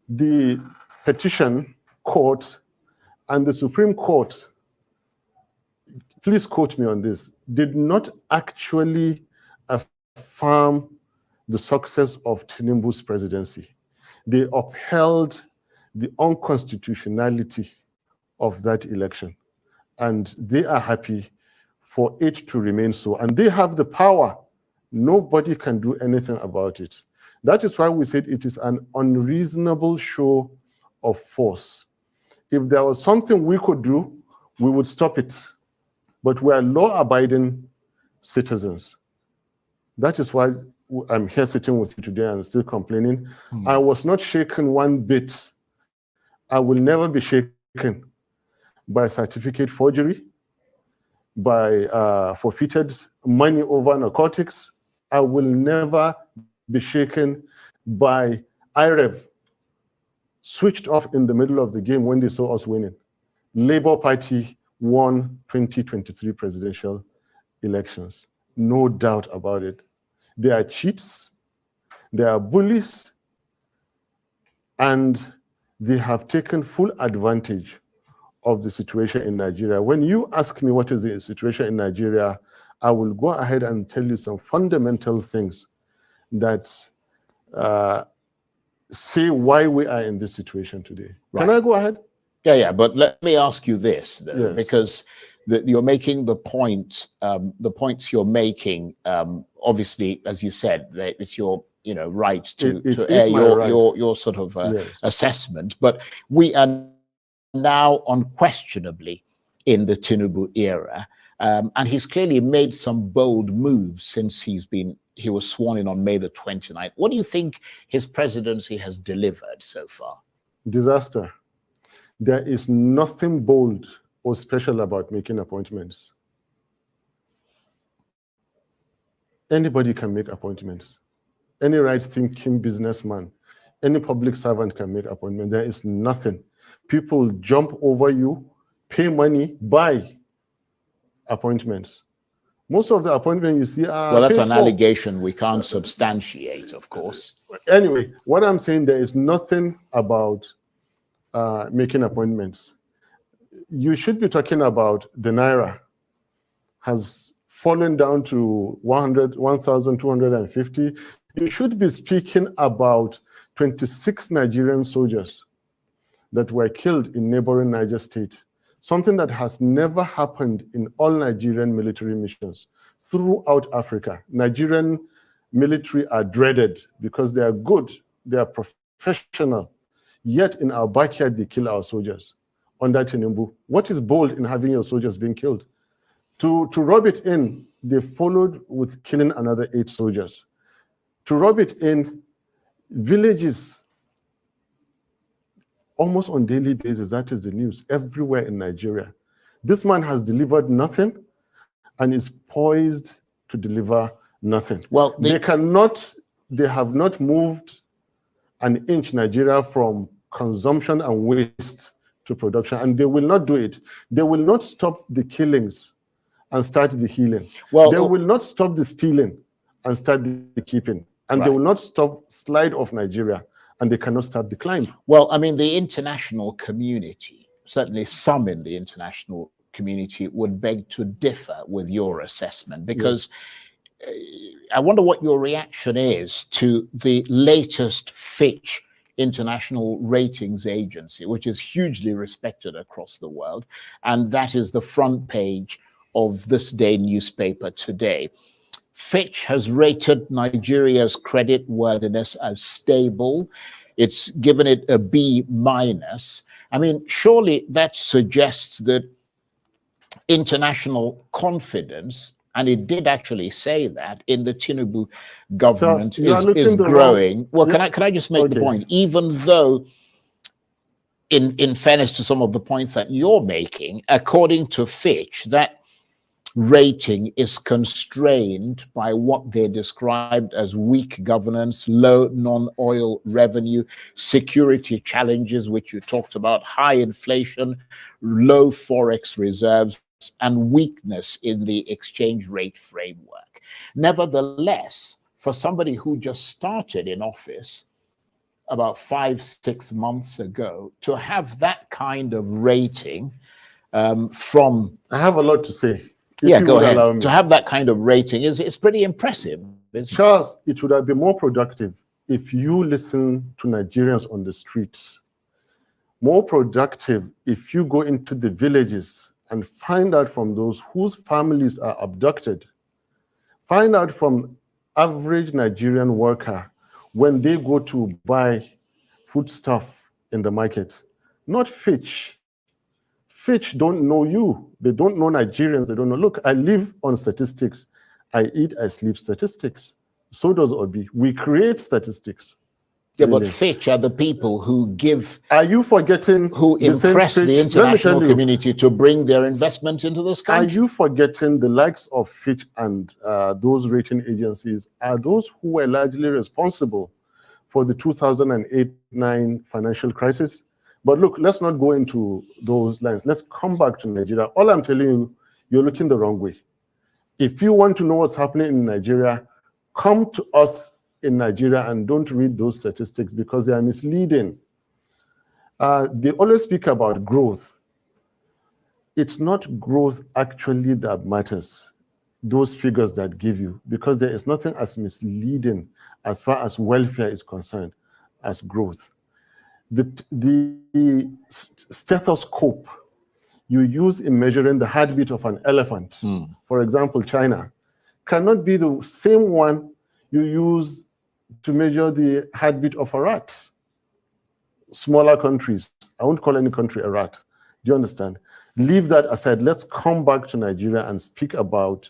The petition court and the Supreme Court, please quote me on this, did not actually affirm the success of Tinubu's presidency. They upheld the unconstitutionality of that election. And they are happy for it to remain so. And they have the power. Nobody can do anything about it. That is why we said it is an unreasonable show of force. If there was something we could do, we would stop it. But we are law-abiding citizens. That is why I'm here sitting with you today and still complaining. I was not shaken one bit. I will never be shaken by certificate forgery, by forfeited money over narcotics. I will never be shaken by IREV switched off in the middle of the game when they saw us winning. Labour Party won 2023 presidential elections. No doubt about it. They are cheats, they are bullies, and they have taken full advantage of the situation in Nigeria. When you ask me what is the situation in Nigeria, I will go ahead and tell you some fundamental things that say why we are in this situation today. Right. Can I go ahead? Yeah, but let me ask you this, though, Yes. because you're making the point, the points you're making, obviously, as you said, that it's your right to air your sort of Yes. assessment, but we are now unquestionably in the Tinubu era, and he's clearly made some bold moves since he was sworn in on May the 29th. What do you think his presidency has delivered so far? Disaster. There is nothing bold or special about making appointments. Anybody can make appointments. Any right-thinking businessman, any public servant can make appointments. There is nothing. People jump over you, pay money, buy appointments. Most of the appointments you see are well, that's an allegation we can't substantiate, of course. Anyway, what I'm saying, there is nothing about making appointments. You should be talking about the Naira has fallen down to 1,250. You should be speaking about 26 Nigerian soldiers that were killed in neighboring Niger State, something that has never happened in all Nigerian military missions throughout Africa. Nigerian military are dreaded because they are good, they are professional, yet in our backyard they kill our soldiers under Tinubu. What is bold in having your soldiers being killed? To rub it in, they followed with killing another 8 soldiers. To rub it in, villages almost on daily basis, that is the news, everywhere in Nigeria. This man has delivered nothing and is poised to deliver nothing. Well, they have not moved an inch Nigeria from consumption and waste to production, and they will not do it. They will not stop the killings and start the healing. Well, they will not stop the stealing and start the keeping. And they will not stop slide of Nigeria, and they cannot start the climb. Well, I mean, the international community, certainly some in the international community, would beg to differ with your assessment, because I wonder what your reaction is to the latest Fitch international ratings agency, which is hugely respected across the world, and that is the front page of this day newspaper today. Fitch has rated Nigeria's credit worthiness as stable. It's given it a B-. I mean, surely that suggests that international confidence, and it did actually say that, in the Tinubu government is growing. Well, can I just make the point? Even though, in fairness to some of the points that you're making, according to Fitch, that rating is constrained by what they described as weak governance, low non-oil revenue, security challenges, which you talked about, high inflation, low forex reserves, and weakness in the exchange rate framework. Nevertheless, for somebody who just started in office about 5-6 months ago, to have that kind of rating from... I have a lot to say. Yeah, go ahead. To have that kind of rating is pretty impressive. Charles, it would have been more productive if you listen to Nigerians on the streets. More productive if you go into the villages and find out from those whose families are abducted. Find out from average Nigerian worker when they go to buy foodstuff in the market. Not Fitch. Fitch don't know you. They don't know Nigerians. They don't know. Look, I live on statistics. I eat, I sleep statistics. So does Obi. We create statistics. Yeah, really. But Fitch are the people who give... Are you forgetting... Who impress the international community to bring their investment into this country? Are you forgetting the likes of Fitch and those rating agencies are those who were largely responsible for the 2008-9 financial crisis? But look, let's not go into those lines. Let's come back to Nigeria. All I'm telling you, you're looking the wrong way. If you want to know what's happening in Nigeria, come to us in Nigeria and don't read those statistics because they are misleading. They always speak about growth. It's not growth actually that matters, those figures that give you, because there is nothing as misleading as far as welfare is concerned as growth. the stethoscope you use in measuring the heartbeat of an elephant, for example, China, cannot be the same one you use to measure the heartbeat of a rat. Smaller countries, I won't call any country a rat. Do you understand? Leave that aside. Let's come back to Nigeria and speak about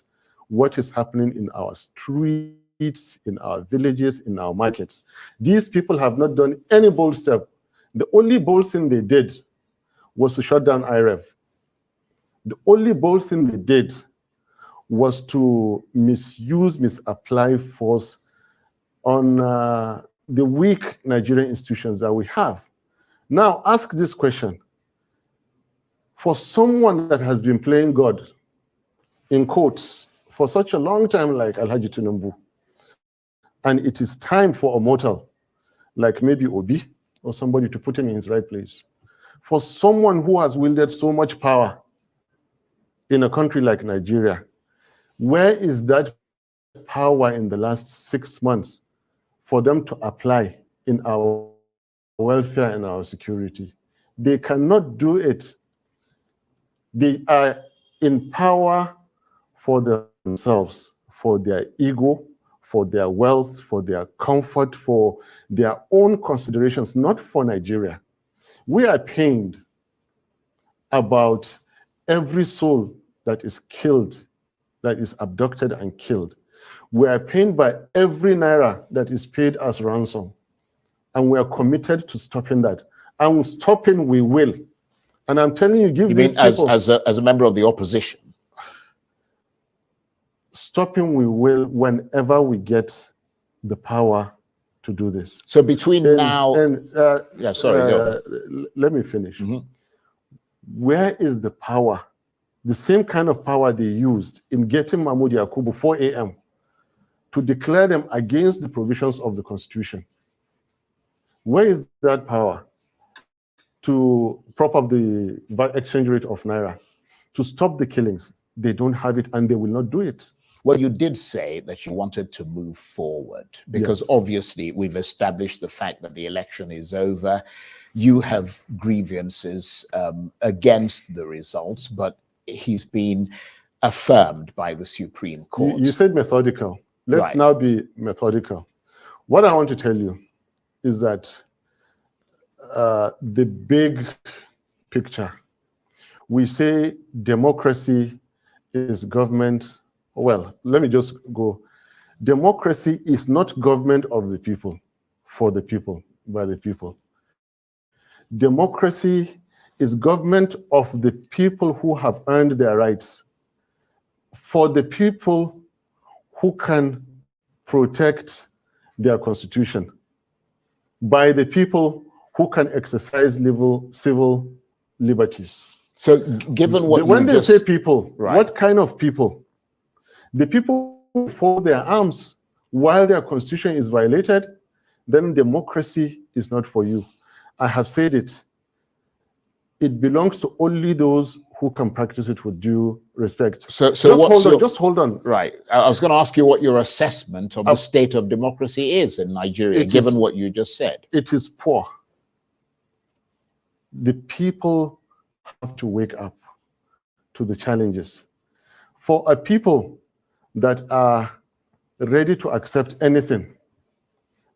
what is happening in our streets, in our villages, in our markets. These people have not done any bold step. The only bold thing they did was to shut down IREV. The only bold thing they did was to misapply force on the weak Nigerian institutions that we have. Now, ask this question. For someone that has been playing God, in quotes, for such a long time like Alhaji Tinubu, and it is time for a mortal, like maybe Obi, or somebody to put him in his right place. For someone who has wielded so much power in a country like Nigeria, where is that power in the last 6 months for them to apply in our welfare and our security? They cannot do it. They are in power for themselves, for their ego, for their wealth, for their comfort, for their own considerations, not for Nigeria. We are pained about every soul that is killed, that is abducted and killed. We are pained by every naira that is paid as ransom. And we are committed to stopping that. And stopping we will. And I'm telling you, give these people... as a member of the opposition? Stopping we will whenever we get the power to do this. So between now... yeah, sorry, let me finish. Where is the power? The same kind of power they used in getting Mahmoud Yakubu 4 a.m. to declare them against the provisions of the Constitution. Where is that power to prop up the exchange rate of Naira, to stop the killings? They don't have it and they will not do it. Well, you did say that you wanted to move forward because obviously we've established the fact that the election is over. You have grievances against the results, but he's been affirmed by the Supreme Court. You said methodical. Let's now be methodical. What I want to tell you is that the big picture, we say democracy is government. Well, let me just go. Democracy is not government of the people, for the people, by the people. Democracy is government of the people who have earned their rights, for the people who can protect their constitution, by the people who can exercise civil liberties. So given what when they say people, what kind of people? The people who fold their arms while their constitution is violated, then democracy is not for you. I have said it. It belongs to only those who can practice it with due respect. So just hold on. Right. I was going to ask you what your assessment of the state of democracy is in Nigeria, given what you just said. It is poor. The people have to wake up to the challenges. For a people that are ready to accept anything,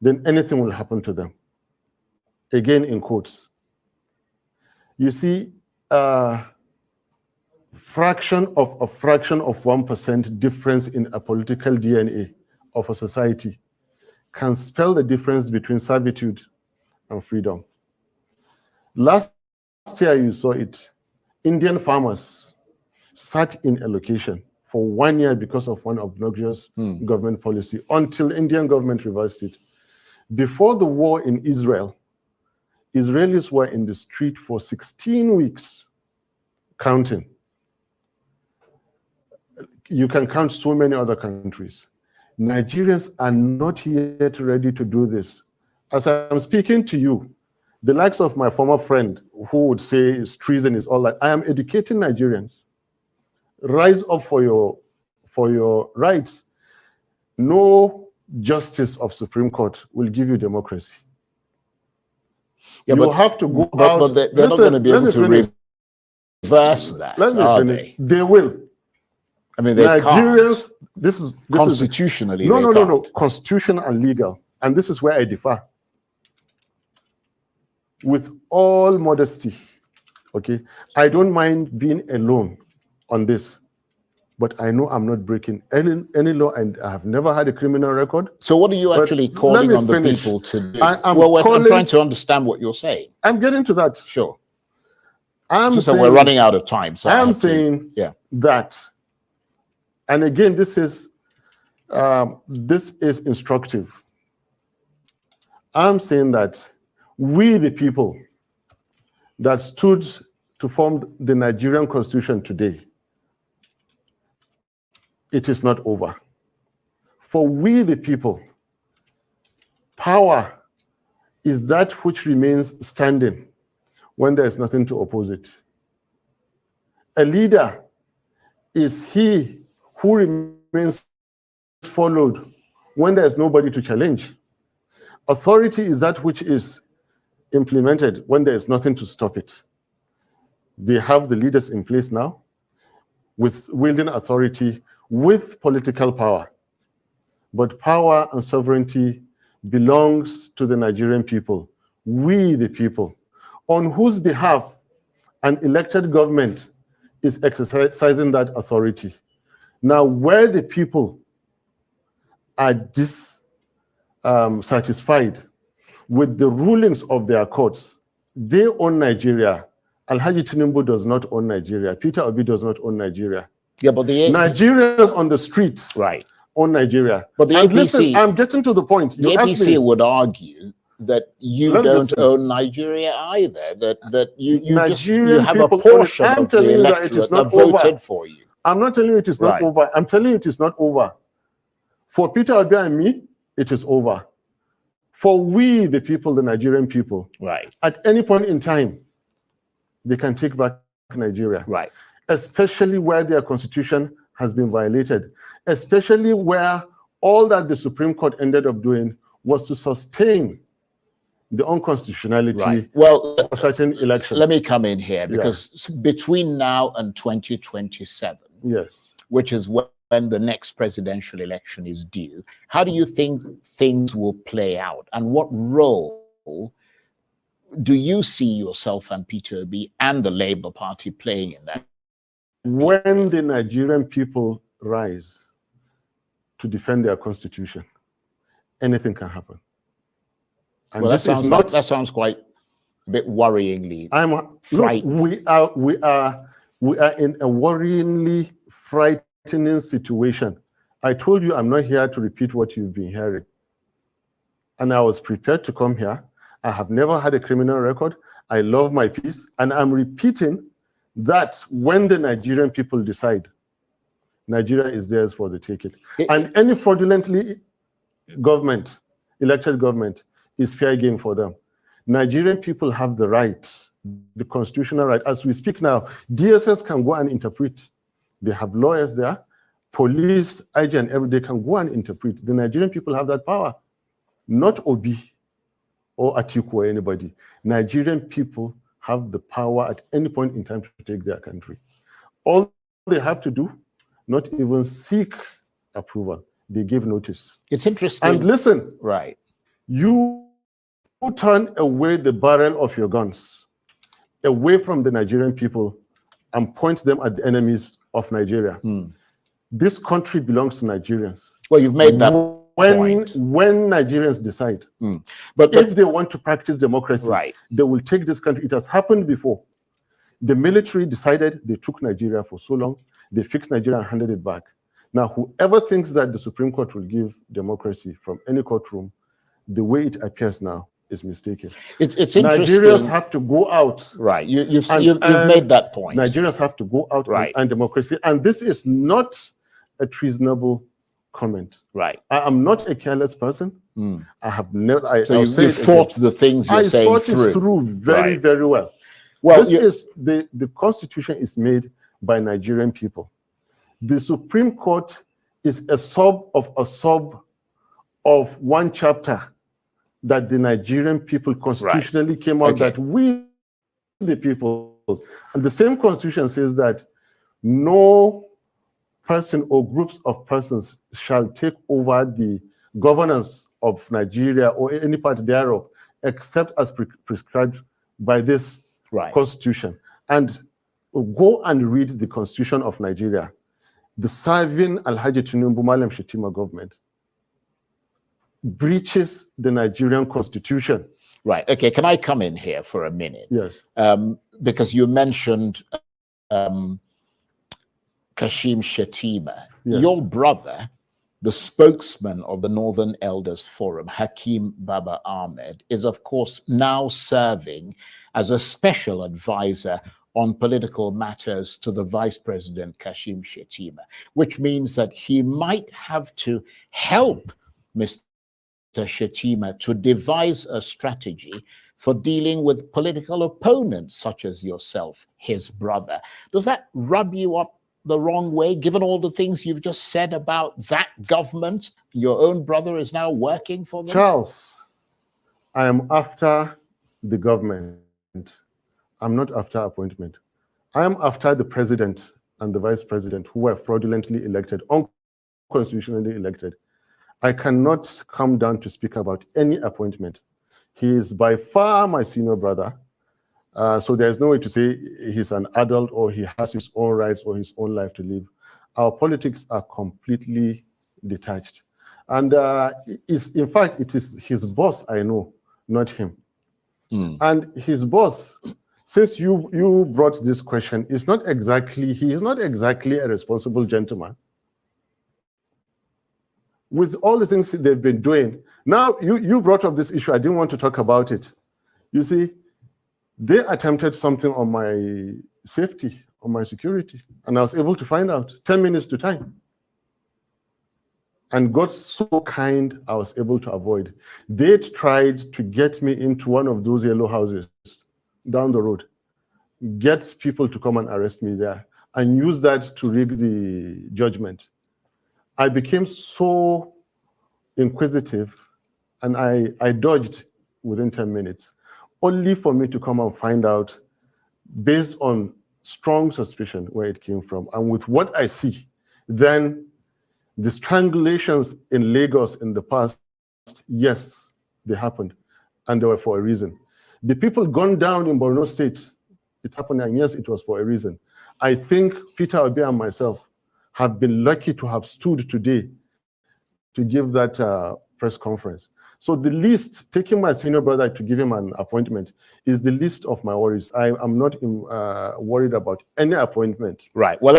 then anything will happen to them. Again, in quotes. You see, a fraction of 1% difference in a political DNA of a society can spell the difference between servitude and freedom. Last year, you saw it. Indian farmers sat in a location for 1 year because of one obnoxious government policy until Indian government reversed it. Before the war in Israel, Israelis were in the street for 16 weeks, counting. You can count so many other countries. Nigerians are not yet ready to do this. As I'm speaking to you, the likes of my former friend who would say it's treason, is all that, I am educating Nigerians. Rise up for your rights. No justice of Supreme Court will give you democracy. Yeah, you have to go out. But they're not going to be able to reverse that. Let me finish. They will. I mean, they Nigerians. can't. This Constitutionally, is no. Constitutional and legal, and this is where I differ. With all modesty, okay, I don't mind being alone on this, but I know I'm not breaking any law, and I have never had a criminal record. So what are you actually calling on the people to do? I'm trying to understand what you're saying. I'm getting to that. Sure. I'm saying, we're running out of time. So I'm saying that, and again, this is instructive. I'm saying that we, the people that stood to form the Nigerian Constitution today, it is not over. For we, the people, power is that which remains standing when there is nothing to oppose it. A leader is he who remains followed when there is nobody to challenge. Authority is that which is implemented when there is nothing to stop it. They have the leaders in place now with wielding authority with political power. But power and sovereignty belongs to the Nigerian people, we the people, on whose behalf an elected government is exercising that authority. Now, where the people are dissatisfied with the rulings of their courts, they own Nigeria. Alhaji Tinubu does not own Nigeria. Peter Obi does not own Nigeria. Yeah, but the Nigerians on the streets own Nigeria. But the APC, listen, I'm getting to the point. The APC would argue that you don't own Nigeria either. That you have a portion of the electorate that voted for you. I'm not telling you it is not over. I'm telling you it is not over. For Peter Obi and me, it is over. For we, the people, the Nigerian people, at any point in time, they can take back Nigeria. Especially where their constitution has been violated. Especially where all that the Supreme Court ended up doing was to sustain the unconstitutionality of certain elections. Let me come in here, because between now and 2027, which is when the next presidential election is due, how do you think things will play out? And what role do you see yourself and Peter Obi and the Labour Party playing in that? When the Nigerian people rise to defend their constitution, anything can happen. And well, that sounds quite a bit worryingly frightening. We are in a worryingly frightening situation. I told you I'm not here to repeat what you've been hearing. And I was prepared to come here. I have never had a criminal record. I love my peace. And I'm repeating that when the Nigerian people decide, Nigeria is theirs for the taking. And any fraudulently elected government, is fair game for them. Nigerian people have the right, the constitutional right. As we speak now, DSS can go and interpret. They have lawyers there, police, IG, and they can go and interpret. The Nigerian people have that power, not Obi or Atiku or anybody. Nigerian people have the power at any point in time to take their country. All they have to do, not even seek approval. They give notice. It's interesting. And listen, you turn away the barrel of your guns away from the Nigerian people and point them at the enemies of Nigeria. This country belongs to Nigerians. Well, you've made that point. When Nigerians decide, but if they want to practice democracy, they will take this country. It has happened before. The military decided, they took Nigeria for so long, they fixed Nigeria and handed it back. Now, whoever thinks that the Supreme Court will give democracy from any courtroom, the way it appears now is mistaken. It's interesting. Nigerians have to go out. You've made that point. Nigerians have to go out and democracy. And this is not a treasonable comment. I am not a careless person. I have never. So you thought the things you're saying through. I thought it through very, very well. Well, this is the Constitution is made by Nigerian people. The Supreme Court is a sub of one chapter that the Nigerian people constitutionally came out that we, the people, and the same constitution says that no person or groups of persons shall take over the governance of Nigeria or any part thereof, except as prescribed by this constitution. And go and read the constitution of Nigeria. The serving Alhaji Tinubu Malam Shetima government breaches the Nigerian constitution. Right. Okay. Can I come in here for a minute? Yes. Because you mentioned Kashim Shettima. Yes. Your brother, the spokesman of the Northern Elders Forum, Hakeem Baba-Ahmed, is of course now serving as a special advisor on political matters to the Vice President Kashim Shettima, which means that he might have to help Mr. Shettima to devise a strategy for dealing with political opponents such as yourself, his brother. Does that rub you up the wrong way, given all the things you've just said about that government? Your own brother is now working for them? Charles, I am after the government. I'm not after appointment. I am after the president and the vice president who were fraudulently elected, unconstitutionally elected. I cannot come down to speak about any appointment. He is by far my senior brother. So there's no way to say he's an adult or he has his own rights or his own life to live. Our politics are completely detached. And in fact, it is his boss I know, not him. And his boss, since you brought this question, he is not exactly a responsible gentleman. With all the things they've been doing. Now, you brought up this issue. I didn't want to talk about it. You see, they attempted something on my safety, on my security, and I was able to find out 10 minutes to time. And God so kind, I was able to avoid. They tried to get me into one of those yellow houses down the road, get people to come and arrest me there, and use that to rig the judgment. I became so inquisitive, and I dodged within 10 minutes, only for me to come and find out, based on strong suspicion, where it came from. And with what I see, then the strangulations in Lagos in the past, yes, they happened, and they were for a reason. The people gunned down in Borno State, it happened, and yes, it was for a reason. I think Peter Obi and myself have been lucky to have stood today to give that press conference. So the least, taking my senior brother to give him an appointment is the least of my worries. I am not worried about any appointment. Right. Well,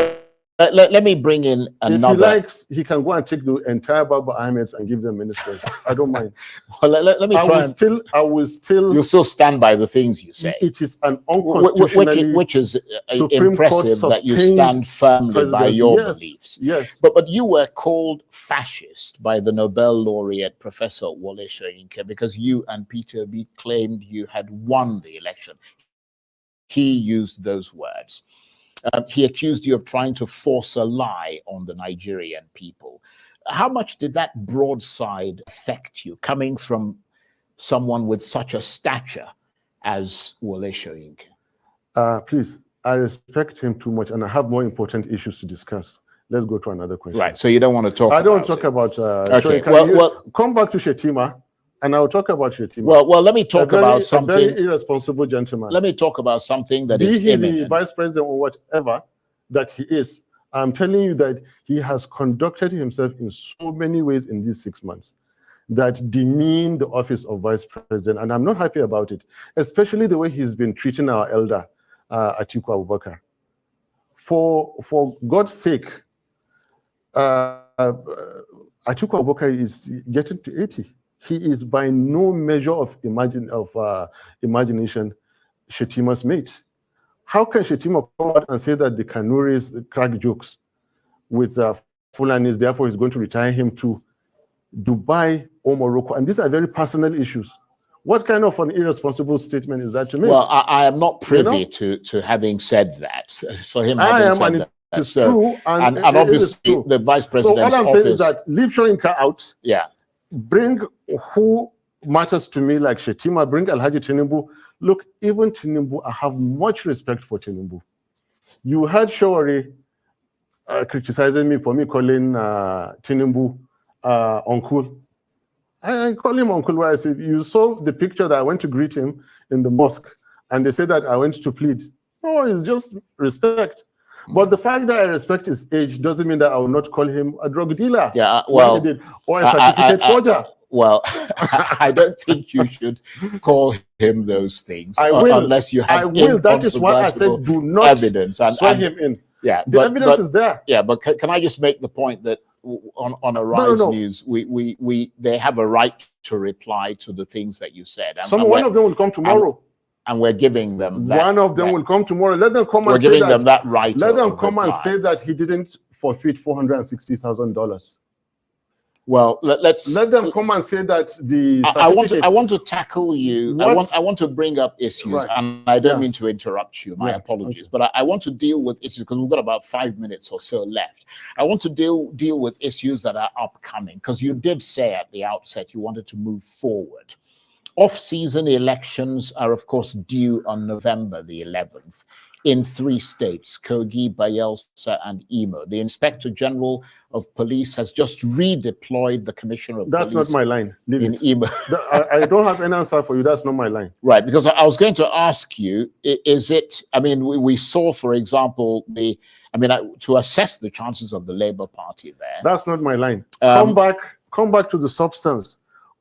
let me bring in another. If he likes, he can go and take the entire Baba-Ahmeds and give them ministers. I don't mind. Well, let me try. I will still. You still stand by the things you say. It is an unconstitutionally, which is Supreme impressive that you stand firmly by your beliefs. Yes. But you were called fascist by the Nobel laureate Professor Wole Soyinka because you and Peter Obi claimed you had won the election. He used those words. He accused you of trying to force a lie on the Nigerian people. How much did that broadside affect you, coming from someone with such a stature as Wole Soyinka? Please, I respect him too much, and I have more important issues to discuss. Let's go to another question. Right, so you don't want to talk about it. I don't talk about okay. Soyinka. Well, come back to Shettima, and I'll talk about Shettima. Well, let me talk about something. A very irresponsible gentleman. Let me talk about something that is imminent. Be he the imminent. vice president or whatever that he is, I'm telling you that he has conducted himself in so many ways in these 6 months that demean the office of vice president, and I'm not happy about it, especially the way he's been treating our elder, Atiku Abubakar. For God's sake, Atiku Abubakar is getting to 80. He is by no measure of imagination Shettima's mate. How can Shettima come out and say that the Kanuris crack jokes with Fulanis, therefore he's going to retire him to Dubai or Morocco? And these are very personal issues. What kind of an irresponsible statement is that to make? Well, I am not privy to having said that. For him, having said that. It is true, and obviously the vice president's So what I'm saying is that leave Soyinka out. Yeah. Bring who matters to me like Shetima, bring Alhaji Tinubu. Look, even Tinubu, I have much respect for Tinubu. You heard Shawari criticizing me for me calling Tinubu uncle. I call him uncle. Where I said, you saw the picture that I went to greet him in the mosque, and they said that I went to plead. No, it's just respect. But the fact that I respect his age doesn't mean that I will not call him a drug dealer. Yeah, well, or a certificate forger. Well, I don't think you should call him those things. I will, unless you have. I will. That is why I said do not evidence and swear him in. Yeah, the evidence is there. Yeah, but can I just make the point that on Arise News, they have a right to reply to the things that you said. One of them will come tomorrow. And we're giving them that. One of them will come tomorrow. Let them come and say that. We're giving them that right. Let them come and say that he didn't forfeit $460,000. Well, let them come and say that the I want to tackle you. I want to bring up issues, and I don't mean to interrupt you. My apologies, but I want to deal with issues because we've got about 5 minutes or so left. I want to deal with issues that are upcoming because you did say at the outset you wanted to move forward. Off-season elections are, of course, due on November the 11th in 3 states, Kogi, Bayelsa, and Imo. The Inspector General of Police has just redeployed the Commissioner of Police. That's not my line. In Imo. I don't have any answer for you. That's not my line. Right, because I was going to ask you, is it, I mean, we saw, for example, to assess the chances of the Labour Party there. That's not my line. Come back to the substance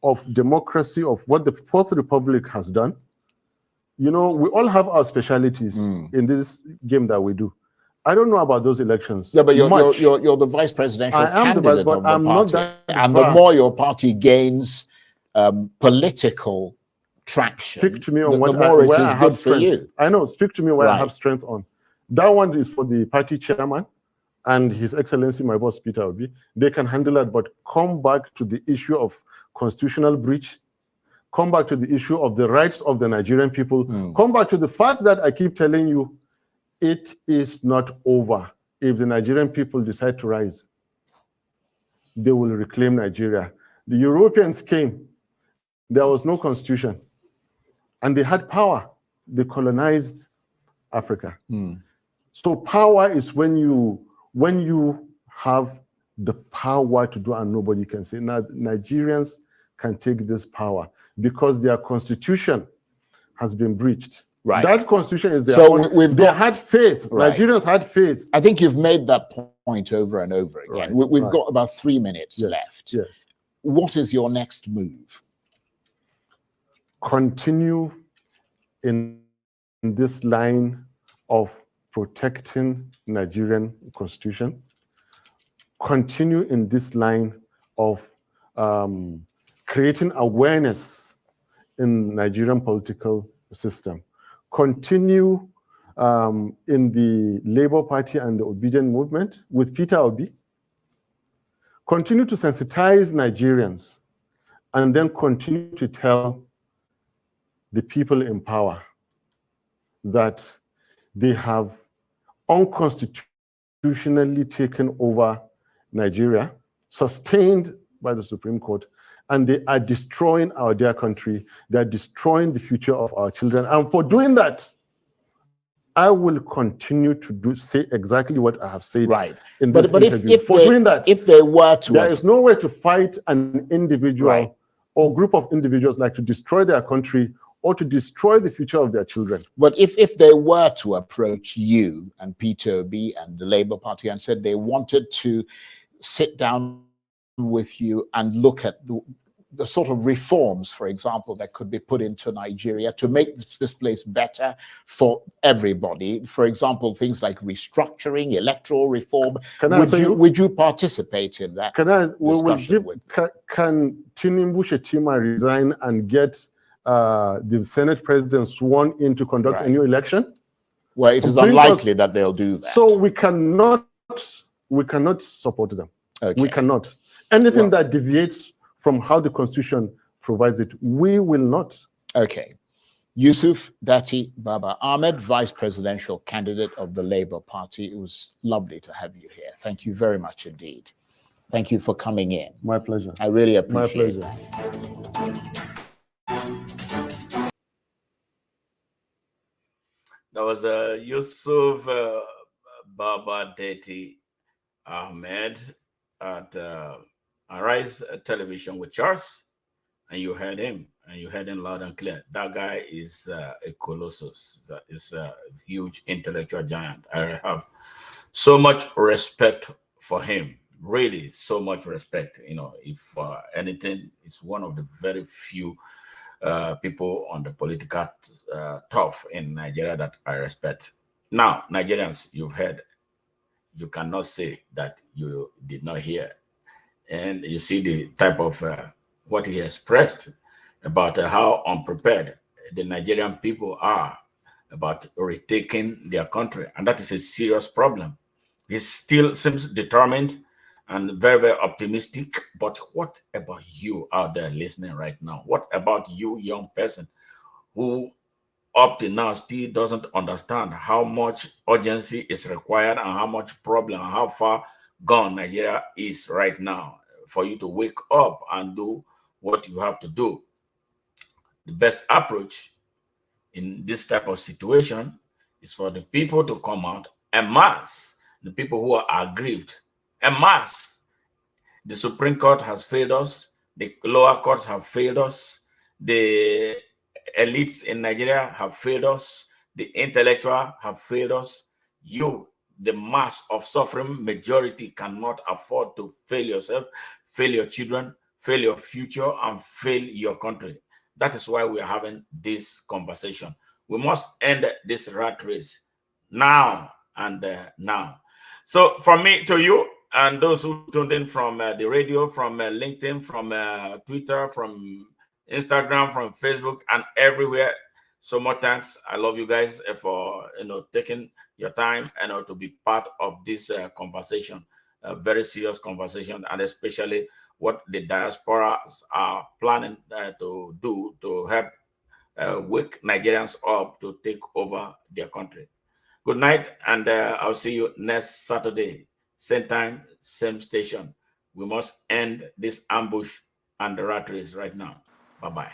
of democracy, of what the Fourth Republic has done. You know, we all have our specialities in this game that we do. I don't know about those elections. Yeah, but you're the vice presidential candidate of the I'm party. Not that and the more your party gains political traction, speak to me on where I have strength. I know. Speak to me where I have strength on. That one is for the party chairman and His Excellency, my boss Peter Obi. They can handle that. But come back to the issue of constitutional breach. Come back to the issue of the rights of the Nigerian people. Come back to the fact that I keep telling you, it is not over. If the Nigerian people decide to rise, they will reclaim Nigeria. The Europeans came. There was no constitution. And they had power. They colonized Africa. So power is when you have the power to do and nobody can say. Now, Nigerians can take this power because their constitution has been breached. Right. That constitution is there. So they had faith. Right. Nigerians had faith. I think you've made that point over and over again. Right. We've got about 3 minutes left. Yes. What is your next move? Continue in this line of protecting Nigerian constitution. Continue in this line of creating awareness in Nigerian political system. Continue in the Labour Party and the Obedient Movement with Peter Obi. Continue to sensitize Nigerians and then continue to tell the people in power that they have unconstitutionally taken over Nigeria, sustained by the Supreme Court, and they are destroying our dear country. They are destroying the future of our children. And for doing that, I will continue to say exactly what I have said in this interview. Doing that, if they were to, there is no way to fight an individual or group of individuals like to destroy their country or to destroy the future of their children. But if they were to approach you and Peter Obi and the Labour Party and said they wanted to sit down with you and look at the sort of reforms, for example, that could be put into Nigeria to make this place better for everybody. For example, things like restructuring, electoral reform. Would you participate in that? Can Tinubu Shetima resign and get the Senate president sworn in to conduct a new election? Well, it is unlikely that they'll do that. So we cannot support them. Okay. We cannot. Anything that deviates from how the Constitution provides it, we will not. Okay. Yusuf Dati Baba-Ahmed, Vice Presidential Candidate of the Labour Party. It was lovely to have you here. Thank you very much indeed. Thank you for coming in. My pleasure. I really appreciate it. My pleasure. was Yusuf Baba-Ahmed at Arise Television with Charles, and you heard him, loud and clear. That guy is a colossus. Is a huge intellectual giant. I have so much respect for him. Really, so much respect. You know, if anything, it's one of the very few people on the political turf in Nigeria that I respect. Now, Nigerians, you've heard. You cannot say that you did not hear. And you see the type of what he expressed about how unprepared the Nigerian people are about retaking their country. And that is a serious problem. He still seems determined and very, very optimistic. But what about you out there listening right now? What about you, young person, who up to now still doesn't understand how much urgency is required and how much problem, how far gone Nigeria is right now for you to wake up and do what you have to do? The best approach in this type of situation is for the people to come out en masse, the people who are aggrieved en masse. The Supreme Court has failed us. The lower courts have failed us. The elites in Nigeria have failed us. The intellectual have failed us. You, the mass of suffering majority, cannot afford to fail yourself, fail your children, fail your future, and fail your country. That is why we are having this conversation. We must end this rat race now and now. So from me to you, and those who tuned in from the radio, from LinkedIn, from Twitter, from Instagram, from Facebook, and everywhere, so much thanks. I love you guys for taking your time and to be part of this conversation, a very serious conversation, and especially what the diasporas are planning to do to help wake Nigerians up to take over their country. Good night, and I'll see you next Saturday, same time, same station. We must end this ambush and the rat race right now. Bye-bye.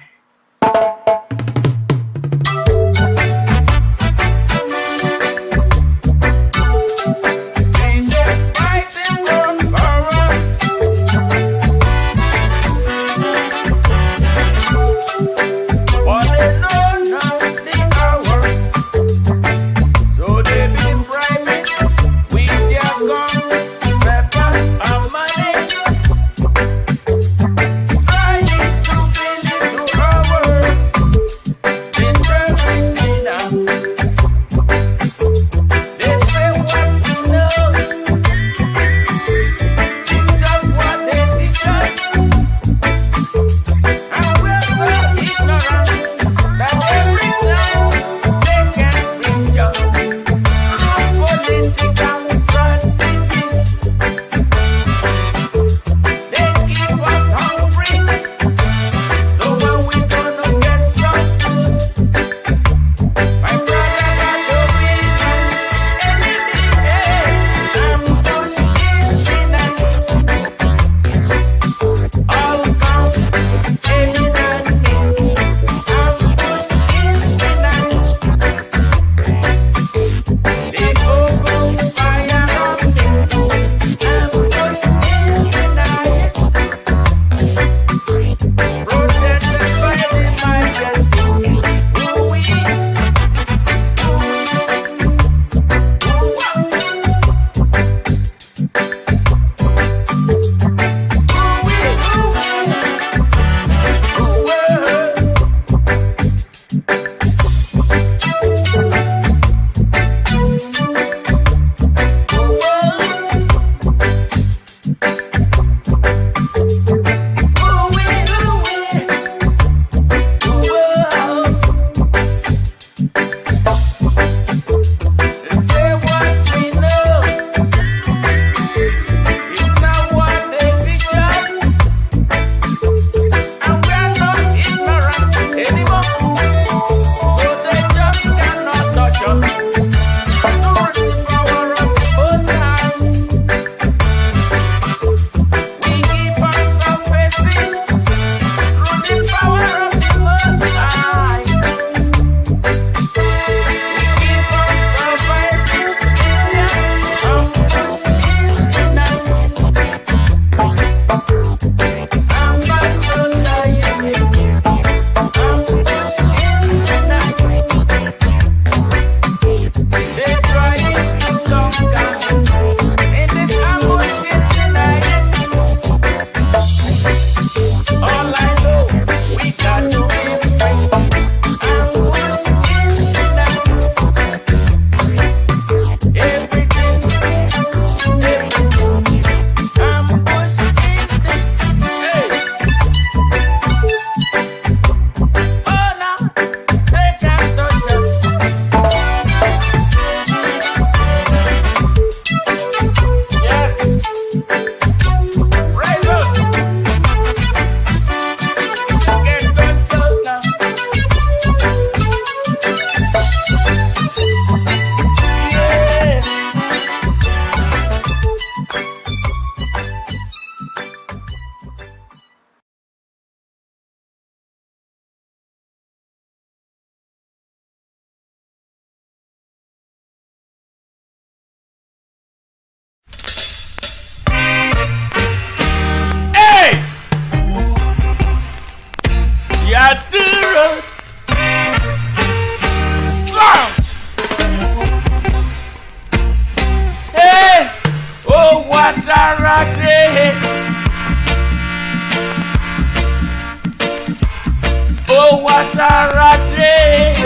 what a rat race.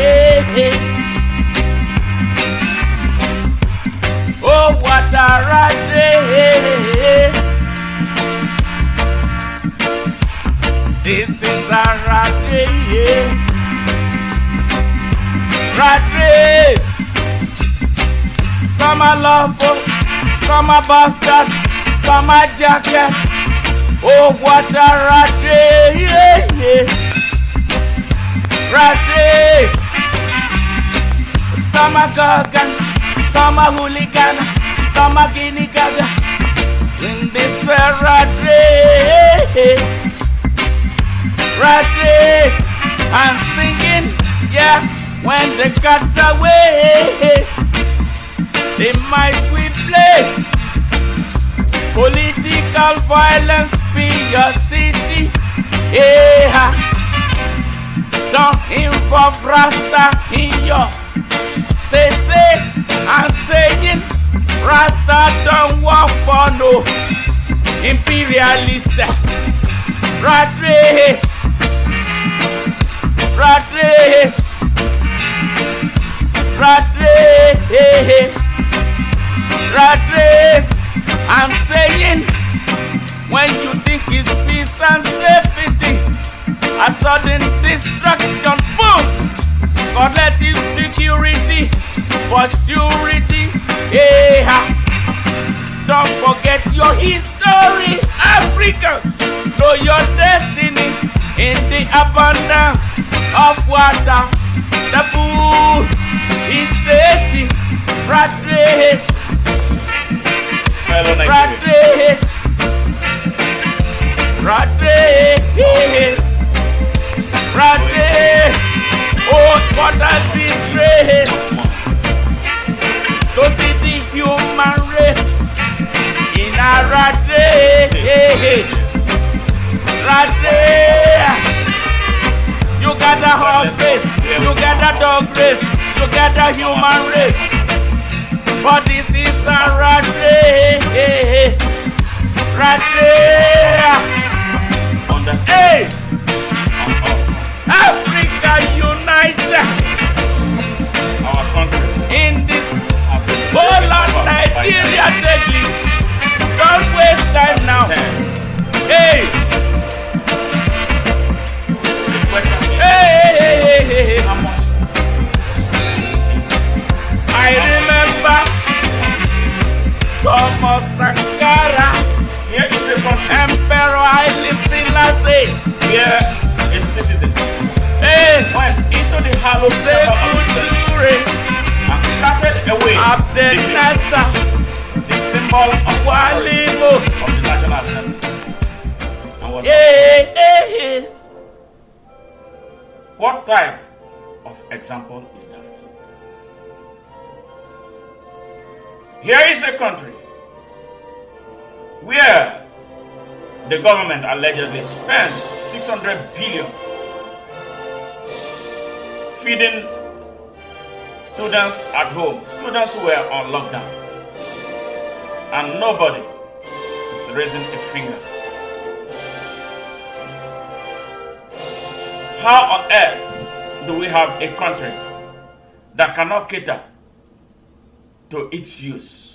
Oh, what a rat race. This is a rat race. Rat race. Some are lawful, some are bastard, some are jacket. Oh, what a rat race. Rat race. Some are Gagan, some are hooligan, some are guinea gaga. In this fair rat race. Rat race. I'm singing, yeah, when the cat's away. The mice we play. Political violence in your city. Yeah. Don't involve Rasta in your say. I'm saying Rasta don't work for no imperialist. Rat race. Rat race. Rat race. Rat race. I'm saying, when you think it's peace and safety, a sudden destruction, boom! Collective security for security, yeah. Don't forget your history, Africa. Know your destiny in the abundance of water. The food is tasty. Rat race. Rat race. Rat race. Rat race. Oh, what a disgrace to see the human race in a rat race. Rat race. You got a horse race, you got a dog race, you got a human race. But this is a rat race. Rat race. Hey! Africa unite. Our country. In this Bola, Nigeria, deadly. Don't waste time now. Hey! Hey! How much? I remember Thomas Sankara. Here is a country. Emperor Haile Selassie. Here is citizen. Hey, went into the hollow chamber of the cell and carted away the symbol of the National Assembly. And was what type of example is that? Here is a country where the government allegedly spent 600 billion feeding students at home, students who were on lockdown, and nobody is raising a finger. How on earth do we have a country that cannot cater to its use?